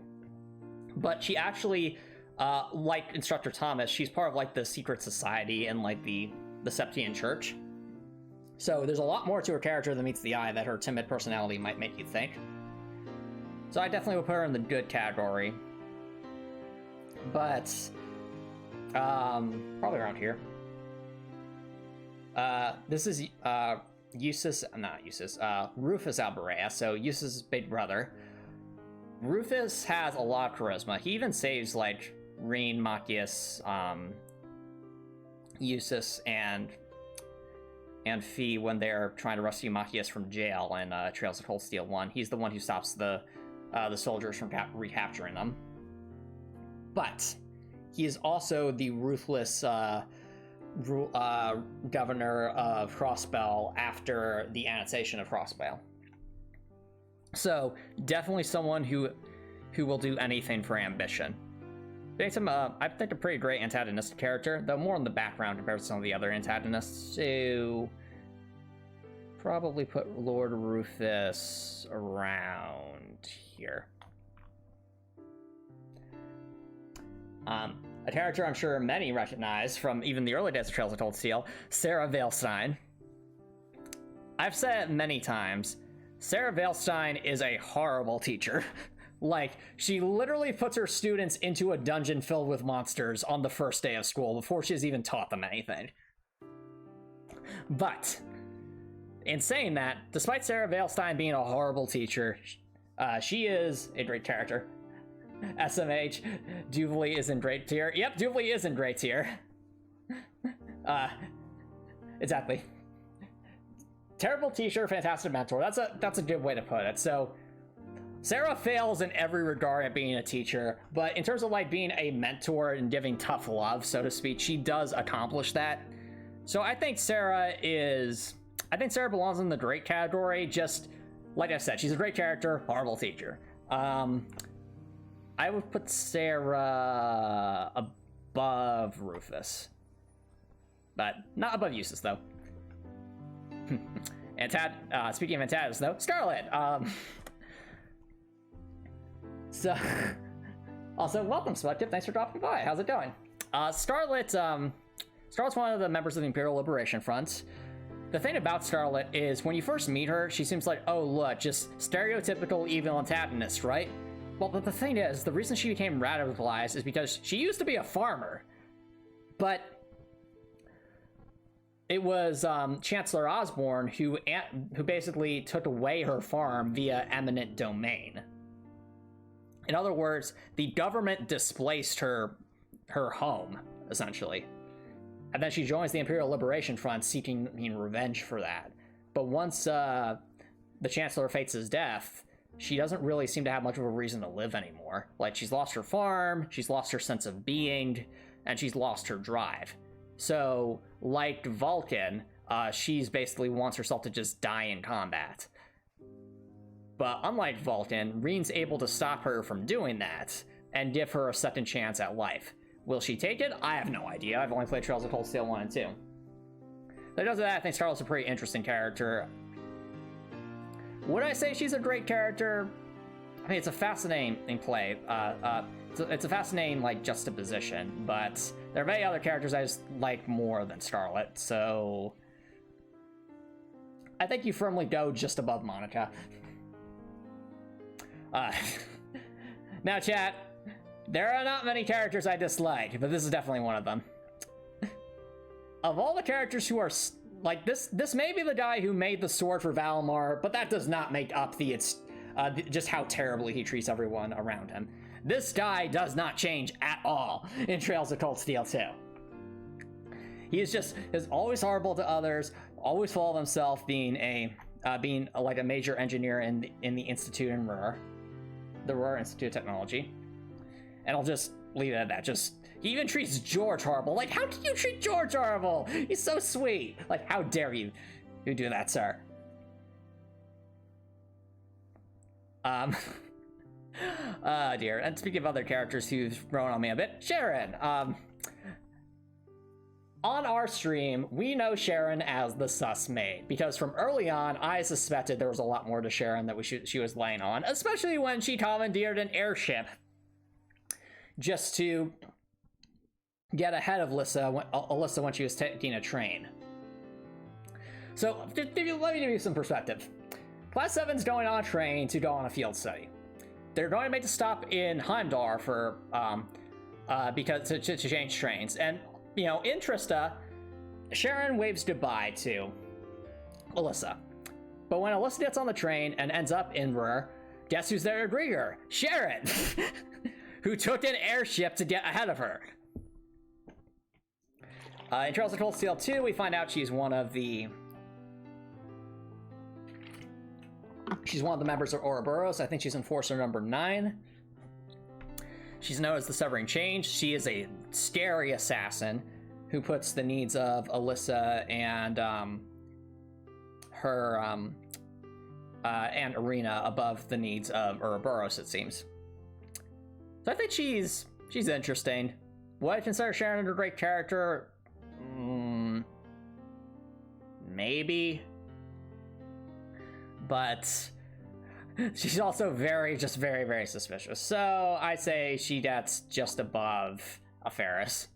But she actually, like Instructor Thomas, she's part of, like, the secret society and, like, the Septian Church. So there's a lot more to her character than meets the eye that her timid personality might make you think. So I definitely would put her in the good category. But... probably around here. This is Rufus Albarea, so Jusis' big brother. Rufus has a lot of charisma. He even saves, like, Rean, Machias, Jusis, and Fie when they're trying to rescue Machias from jail in Trails of Cold Steel 1. He's the one who stops the soldiers from recapturing them. But he is also the ruthless governor of Crossbell after the annexation of Crossbell. So definitely someone who will do anything for ambition. Makes him, I think, a pretty great antagonistic character, though more in the background compared to some of the other antagonists. So probably put Lord Rufus around here. a character I'm sure many recognize from even the early days of Trails of Cold Steel, Sara Valestein. I've said it many times, Sara Valestein is a horrible teacher. Like, she literally puts her students into a dungeon filled with monsters on the first day of school before she's even taught them anything. But, in saying that, despite Sara Valestein being a horrible teacher, she is a great character. SMH, Jubilee is in great tier. Yep, Jubilee is in great tier. Exactly. Terrible teacher, fantastic mentor. That's a good way to put it. So, Sara fails in every regard at being a teacher, but in terms of like being a mentor and giving tough love, so to speak, she does accomplish that. So I think Sara belongs in the great category. Just like I said, she's a great character, horrible teacher. I would put Sara above Rufus, but not above Jusis though. Speaking of antagonist though, Scarlet. So, also welcome, Selective. Thanks for dropping by. How's it going? Scarlet's one of the members of the Imperial Liberation Front. The thing about Scarlet is when you first meet her, she seems like, oh look, just stereotypical evil antagonist, right? Well, but the thing is, the reason she became radicalized is because she used to be a farmer, but it was Chancellor Osborne who basically took away her farm via eminent domain. In other words, the government displaced her home, essentially. And then she joins the Imperial Liberation Front seeking revenge for that. But once the Chancellor fates his death, she doesn't really seem to have much of a reason to live anymore. Like, she's lost her farm, she's lost her sense of being, and she's lost her drive. So, like Vulcan, she's basically wants herself to just die in combat. But unlike Vulcan, Rean's able to stop her from doing that and give her a second chance at life. Will she take it? I have no idea. I've only played Trails of Cold Steel 1 and 2. Because of that, I think Scarlet's a pretty interesting character. Would I say she's a great character? I mean, it's a fascinating play. It's a fascinating, like, juxtaposition, but there are many other characters I just like more than Scarlet, so I think you firmly go just above Monica. Now, chat, there are not many characters I dislike, but this is definitely one of them. Of all the characters who are, like, this may be the guy who made the sword for Valimar, but that does not make up just how terribly he treats everyone around him. This guy does not change at all in Trails of Cold Steel 2. He is always horrible to others, always full of himself, being like a major engineer in the Institute in Ruhr, the Ruhr Institute of Technology. And I'll just leave it at that. He even treats George horrible. Like, how can you treat George horrible? He's so sweet. Like, how dare you do that, sir? Dear. And speaking of other characters who've grown on me a bit, Sharon. On our stream, we know Sharon as the sus maid, because from early on, I suspected there was a lot more to Sharon that she was laying on, especially when she commandeered an airship just to get ahead of Alyssa when she was taking a train. So, let me give you some perspective. Class 7's going on a train to go on a field study. They're going to make a stop in Heimdall for because to change trains, and in Trista, Sharon waves goodbye to Alyssa. But when Alyssa gets on the train and ends up in Ruhr, guess who's there to greet her? Sharon, who took an airship to get ahead of her. In Trails of Cold Steel 2, we find out she's one of the members of Ouroboros. I think she's Enforcer number 9. She's known as the Severing Change. She is a scary assassin who puts the needs of Alyssa and and Irina above the needs of Ouroboros, it seems. So I think she's interesting. Would I consider Sharon a great character? Maybe. But she's also very, very suspicious. So I'd say she gets just above a Ferris.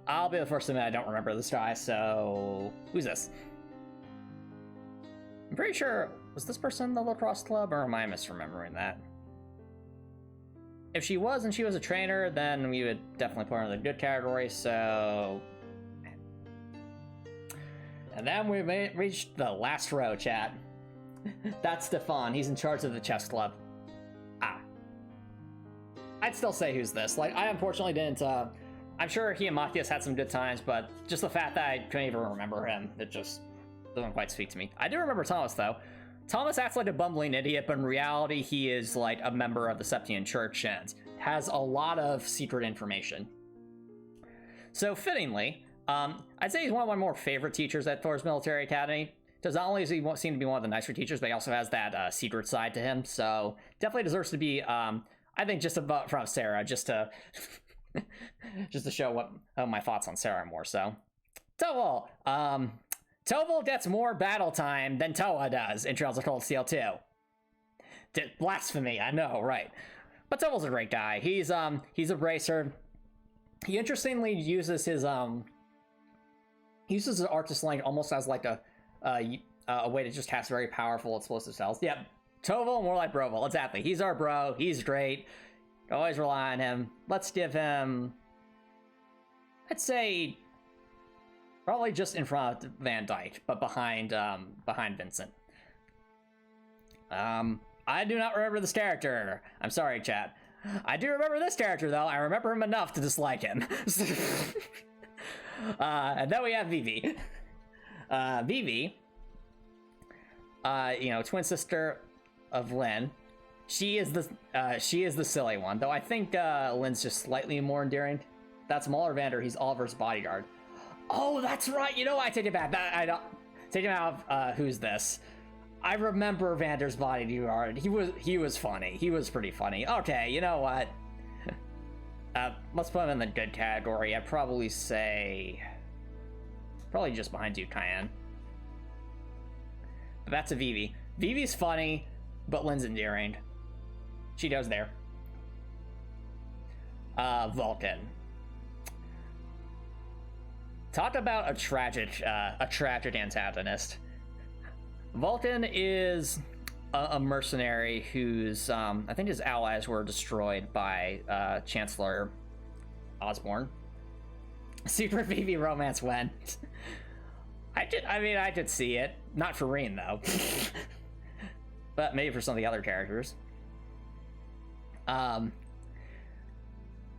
I'll be the first to admit I don't remember this guy, so... Who's this? I'm pretty sure... Was this person in the lacrosse club, or am I misremembering that? If she was and she was a trainer, then we would definitely put her in the good category, so... And then we reached the last row, chat. That's Stefan. He's in charge of the chess club. Ah. I'd still say who's this. Like, I unfortunately didn't... I'm sure he and Machias had some good times, but just the fact that I couldn't even remember him, it just doesn't quite speak to me. I do remember Thomas, though. Thomas acts like a bumbling idiot, but in reality, he is like a member of the Septian Church and has a lot of secret information. So, fittingly, I'd say he's one of my more favorite teachers at Thor's Military Academy. Because not only does he seem to be one of the nicer teachers, but he also has that secret side to him. So, definitely deserves to be, I think, just about from Sarah, just to... just to show what my thoughts on Sarah more so. Towa! Towa gets more battle time than Towa does in Trails of Cold Steel 2. Blasphemy, I know, right. But Towa's a great guy. He's a bracer. He interestingly uses his Arctis Link almost as like a way to just cast very powerful explosive cells. Yep, Towa more like Broval, exactly. He's our bro, he's great. Always rely on him. Let's give him... I'd say... Probably just in front of Van Dyke, but behind Vincent. I do not remember this character. I'm sorry, chat. I do remember this character, though. I remember him enough to dislike him. And then we have Vivi. Vivi, twin sister of Lynn. She is the silly one, though I think Lynn's just slightly more endearing. That's Mahler Vander. He's Oliver's bodyguard. Oh, that's right. You know, I take it back. I don't take him out of who's this. I remember Vander's bodyguard. He was funny. He was pretty funny. Okay, you know what? Let's put him in the good category. I'd probably say probably just behind you, Cayenne. But that's a Vivi. Vivi's funny, but Lynn's endearing. She goes there. Vulcan. Talk about a tragic antagonist. Vulcan is a mercenary whose, I think his allies were destroyed by Chancellor Osborne. Secret Vivi romance went. I could see it. Not for Rean, though. But maybe for some of the other characters.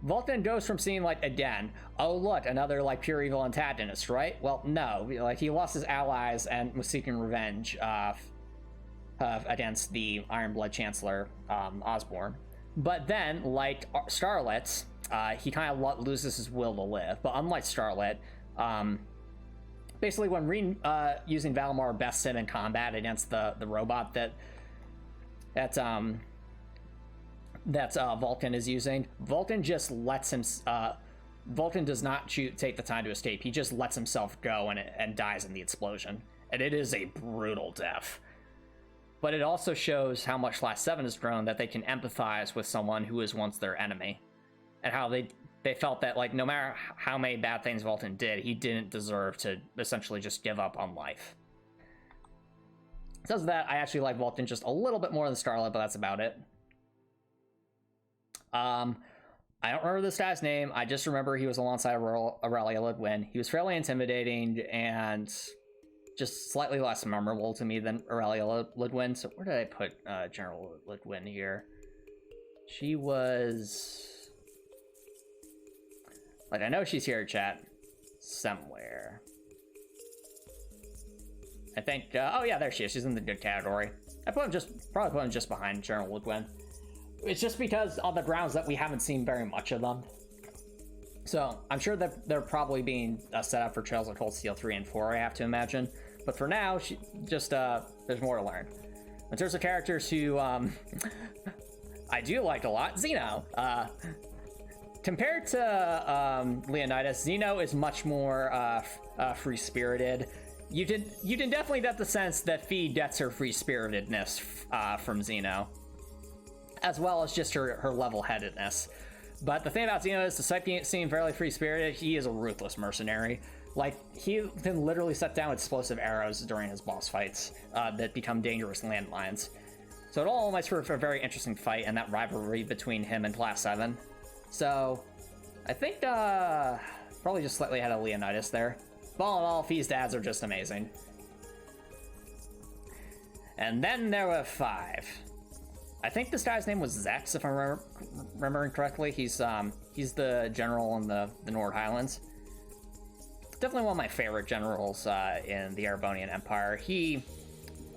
Vulcan goes from seeing, like, again, oh look, another, like, pure evil antagonist, right? Well, no, like, he lost his allies and was seeking revenge against the Ironblood Chancellor, Osborne. But then, like Scarlet, he kind of loses his will to live. But unlike Scarlet, basically when Rean using Valimar bests him in combat against the robot that Vulcan is using, Vulcan just lets him. Vulcan does not take the time to escape. He just lets himself go and dies in the explosion, and it is a brutal death. But it also shows how much Last 7 has grown, that they can empathize with someone who was once their enemy, and how they felt that, like, no matter how many bad things Vulcan did, he didn't deserve to essentially just give up on life. Because of that, I actually like Vulcan just a little bit more than Scarlet, but that's about it. I don't remember this guy's name. I just remember he was alongside Aurelia Ludwin. He was fairly intimidating and just slightly less memorable to me than Aurelia Ludwin. So where did I put General Ludwin here? She was... Like, I know she's here, chat. Somewhere. I think... oh yeah, there she is. She's in the good category. I probably put him just behind General Ludwin. It's just because on the grounds that we haven't seen very much of them. So I'm sure that they're probably being set up for Trails of Cold Steel 3 and 4, I have to imagine. But for now, there's more to learn. In terms of characters who I do like a lot, Zeno. Compared to Leonidas, Zeno is much more free-spirited. You can definitely get the sense that Fie gets her free-spiritedness from Zeno, as well as just her level-headedness. But the thing about Xeno is, despite seeming fairly free-spirited, he is a ruthless mercenary. Like, he can literally set down explosive arrows during his boss fights that become dangerous landmines. So it all makes for a very interesting fight, and that rivalry between him and Class 7. So, I think, probably just slightly ahead of Leonidas there. But all in all, Fie's dads are just amazing. And then there were 5. I think this guy's name was Zex, if I'm remembering correctly. He's the general in the Nord Highlands. Definitely one of my favorite generals in the Erebonian Empire.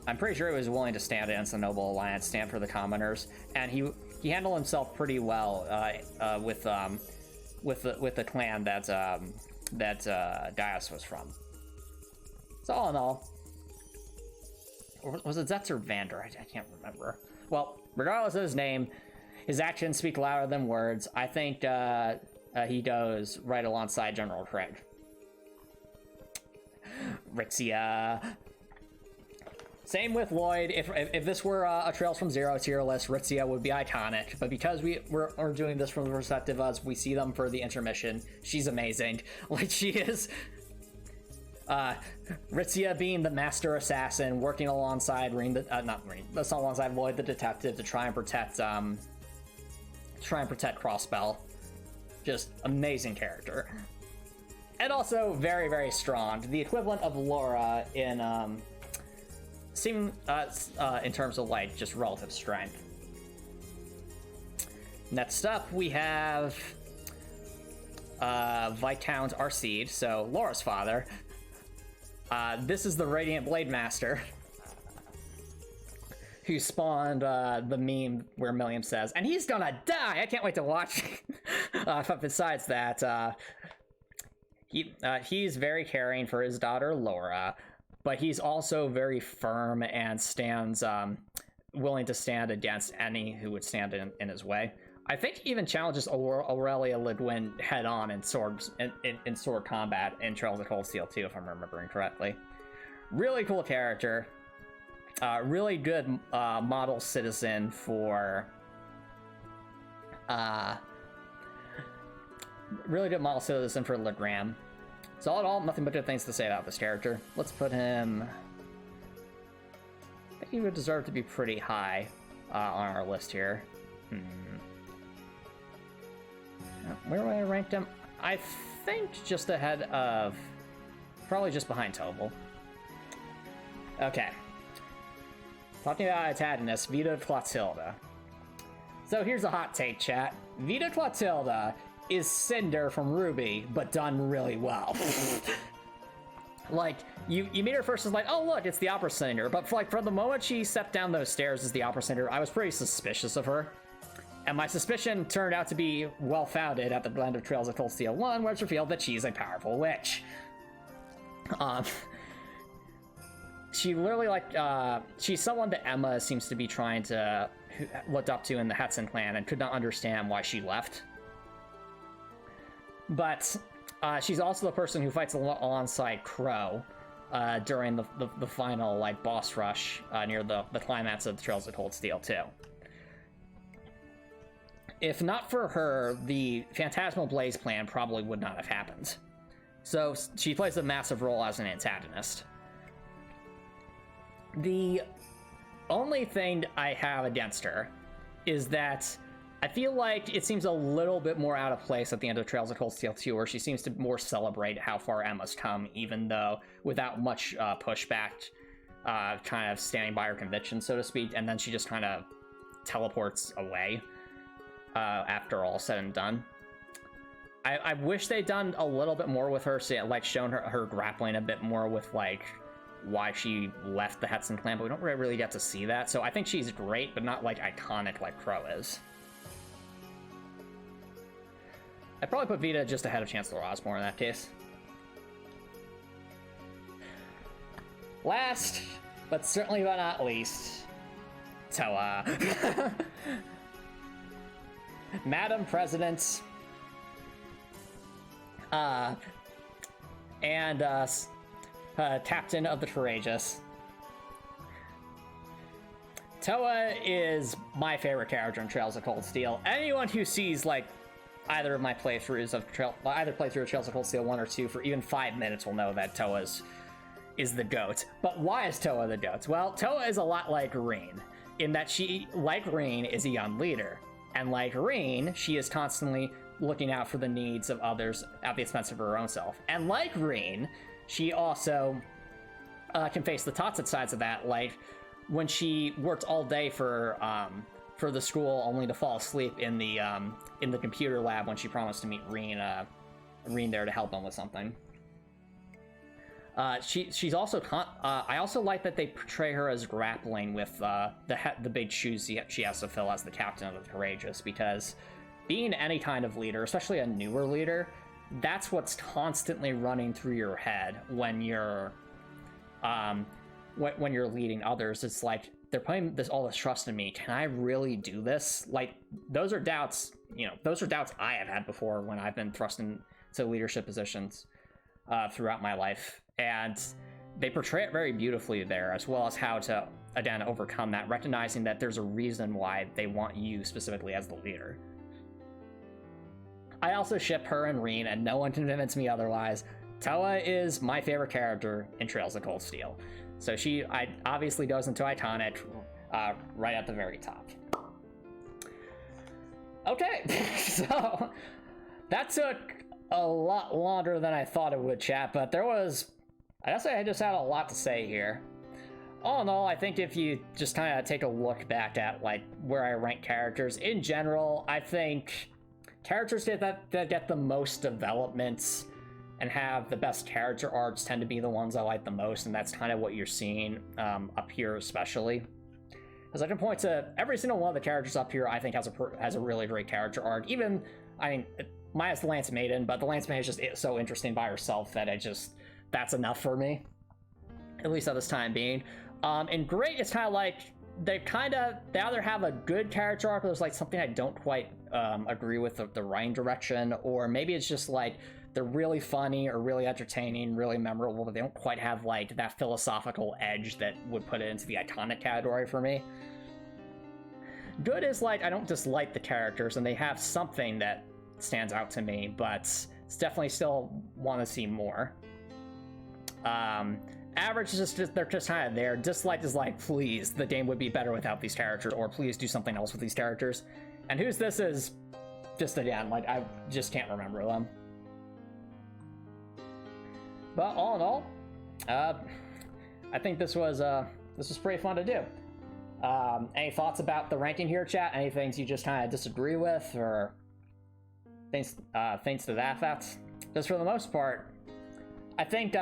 I'm pretty sure he was willing to stand against the Noble Alliance, stand for the commoners, and he handled himself pretty well with the clan that Gaius was from. So all in all, or was it Zetz or Vander? I can't remember. Well, regardless of his name, his actions speak louder than words. I think he goes right alongside General Craig. Rixia. Same with Lloyd. If this were a Trails from Zero tier list, Rixia would be iconic. But because we're doing this from the perspective as we see them for the intermission, she's amazing. Like, she is. Rixia being the master assassin, working alongside that's alongside Lloyd the detective to try and protect Crossbell. Just amazing character. And also very, very strong. The equivalent of Laura in in terms of like just relative strength. Next up we have Viscount Arseid, so Laura's father. This is the Radiant Blade Master who spawned the meme where Millium says, "And he's gonna die!" I can't wait to watch. But besides that, he's very caring for his daughter Laura, but he's also very firm and stands willing to stand against any who would stand in his way. I think he even challenges Aurelia Lidwin head on in sword combat in Trails of Cold Steel 2, if I'm remembering correctly. Really cool character. Really good model citizen for Legram. So all in all, nothing but good things to say about this character. Let's put him... I think he would deserve to be pretty high on our list here. Where would I rank him? I think just ahead of... probably just behind Tobal. Okay. Talking about antagonists, Vita Clotilda. So here's a hot take, chat. Vita Clotilda is Cinder from Ruby, but done really well. Like, you meet her first, it's like, oh look, it's the Opera Singer. But from the moment she stepped down those stairs as the Opera Singer, I was pretty suspicious of her. And my suspicion turned out to be well-founded at the end of Trails of Cold Steel 1, where it's revealed that she's a powerful witch. She literally, she's someone that Emma seems to be looked up to in the Hetson clan and could not understand why she left. But she's also the person who fights alongside Crow during the final, boss rush near the climax of the Trails of Cold Steel 2. If not for her, the Phantasmal Blaze plan probably would not have happened. So she plays a massive role as an antagonist. The only thing I have against her is that I feel like it seems a little bit more out of place at the end of Trails of Cold Steel 2, where she seems to more celebrate how far Emma's come, even though without much pushback, kind of standing by her conviction, so to speak, and then she just kind of teleports away after all said and done. I wish they'd done a little bit more with her, shown her grappling a bit more with, why she left the Hetson clan, but we don't really get to see that. So I think she's great, but not, iconic like Crow is. I'd probably put Vita just ahead of Chancellor Osborne in that case. Last, but certainly but not least, Towa. Madam President, and Captain of the Courageous. Towa is my favorite character in Trails of Cold Steel. Anyone who sees, either of my playthroughs of either playthrough of Trails of Cold Steel 1 or 2 for even 5 minutes will know that Towa is the GOAT. But why is Towa the GOAT? Well, Towa is a lot like Rean, in that she, like Rean, is a young leader. And like Rean, she is constantly looking out for the needs of others at the expense of her own self. And like Rean, she also can face the toxic sides of that, like when she worked all day for the school only to fall asleep in the computer lab when she promised to meet Rean there to help him with something. She's also I also like that they portray her as grappling with the big shoes she has to fill as the captain of the courageous, because being any kind of leader, especially a newer leader, that's what's constantly running through your head when you're leading others. It's like, they're putting all this trust in me. Can I really do this? Like, those are doubts I have had before when I've been thrust into leadership positions throughout my life. And they portray it very beautifully there, as well as how to, again, overcome that, recognizing that there's a reason why they want you specifically as the leader. I also ship her and Rean, and no one can convince me otherwise. Towa is my favorite character in Trails of Cold Steel. So I obviously goes into Iconic right at the very top. Okay, so that took a lot longer than I thought it would, chat, but I guess I just had a lot to say here. All in all, I think if you just kind of take a look back at like where I rank characters in general, I think characters that get the most developments and have the best character arcs tend to be the ones I like the most, and that's kind of what you're seeing up here especially. Because I can point to every single one of the characters up here I think has a really great character arc. Even, I mean, minus the Lance Maiden, but the Lance Maiden is just so interesting by herself that that's enough for me, at least at this time being. And great, it's kind of like they either have a good character arc, or there's like something I don't quite agree with the writing direction, or maybe it's just like they're really funny or really entertaining, really memorable, but they don't quite have like that philosophical edge that would put it into the iconic category for me. Good is like, I don't dislike the characters and they have something that stands out to me, but it's definitely still want to see more. Average is just, they're just kind of there. Dislike is like, please, the game would be better without these characters, or please do something else with these characters. And who's this is just, again, like, I just can't remember them. But all in all, I think this was pretty fun to do. Any thoughts about the ranking here, chat? Any things you just kind of disagree with, or things to that effect? Because for the most part, I think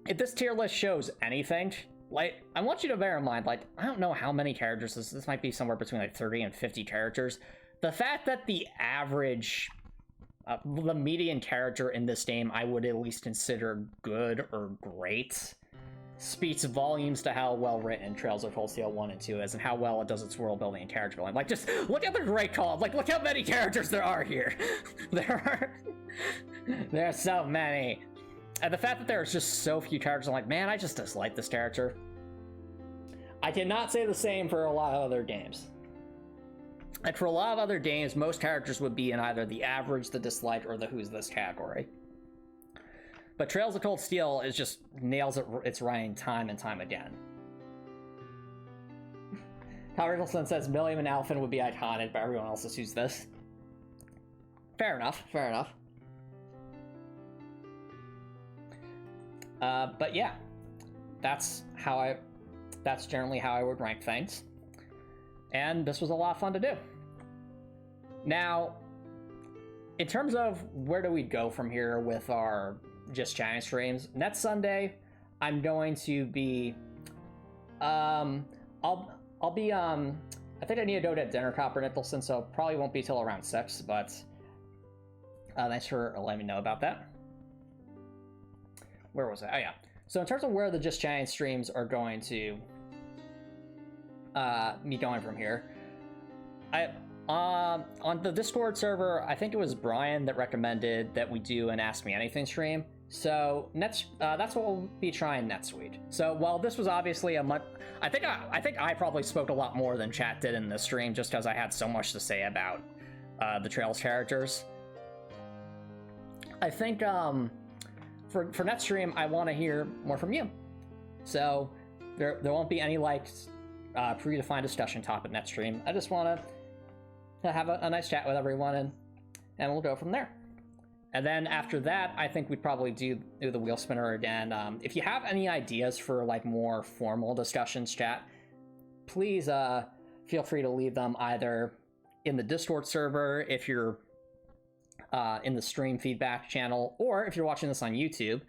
if this tier list shows anything, like, I want you to bear in mind, like, I don't know how many characters, this might be somewhere between like 30 and 50 characters. The fact that the average, the median character in this game I would at least consider good or great speaks volumes to how well written Trails of Cold Steel 1 and 2 is, and how well it does its world building and character building. Like, just look at the great call. Like, look how many characters there are here. there are so many. And the fact that there's just so few characters, I'm like, man, I just dislike this character. I cannot say the same for a lot of other games. Like, for a lot of other games, most characters would be in either the average, the dislike, or the who's this category. But Trails of Cold Steel is just nails its writing time and time again. Towa Herschel says Millium and Alphen would be iconic, but everyone else is who's this. Fair enough, fair enough. But yeah, that's generally how I would rank things. And this was a lot of fun to do. Now, in terms of where do we go from here with our Just Chatting streams, next Sunday, I'm going to be, I think I need to go to dinner, Copper Nicholson, so probably won't be till around 6, but thanks for letting me know about that. Where was I? Oh yeah. So in terms of where the Just Chatting streams are going to be going from here, on the Discord server, I think it was Brian that recommended that we do an Ask Me Anything stream. So that's what we'll be trying next week. So while this was obviously a month, I think I probably spoke a lot more than chat did in the stream, just because I had so much to say about the Trails characters. I think for next stream, I want to hear more from you. So there won't be any like predefined discussion topic next stream. I just want to have a nice chat with everyone, and we'll go from there. And then after that, I think we'd probably do the wheel spinner again. If you have any ideas for like more formal discussions, chat, please feel free to leave them either in the Discord server if you're in the stream feedback channel, or if you're watching this on YouTube,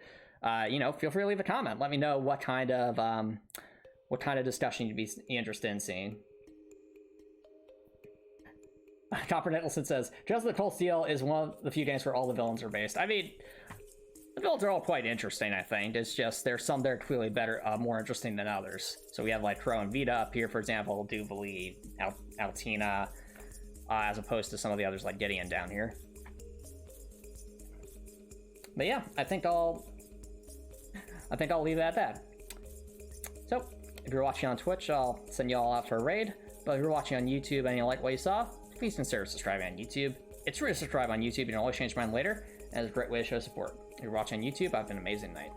feel free to leave a comment. Let me know what kind of discussion you'd be interested in seeing. Copper Nicholson says, Trails of the Cold Steel is one of the few games where all the villains are based. I mean, the villains are all quite interesting, I think. It's just, there's some that are clearly better, more interesting than others. So we have like Crow and Vita up here, for example, Duvalie, Altina, as opposed to some of the others like Gideon down here. But yeah, I think I'll leave it at that. So, if you're watching on Twitch, I'll send you all out for a raid. But if you're watching on YouTube and you like what you saw, please consider subscribing on YouTube. It's free to subscribe on YouTube, you can always change your mind later, and it's a great way to show support. If you're watching on YouTube, have an amazing night.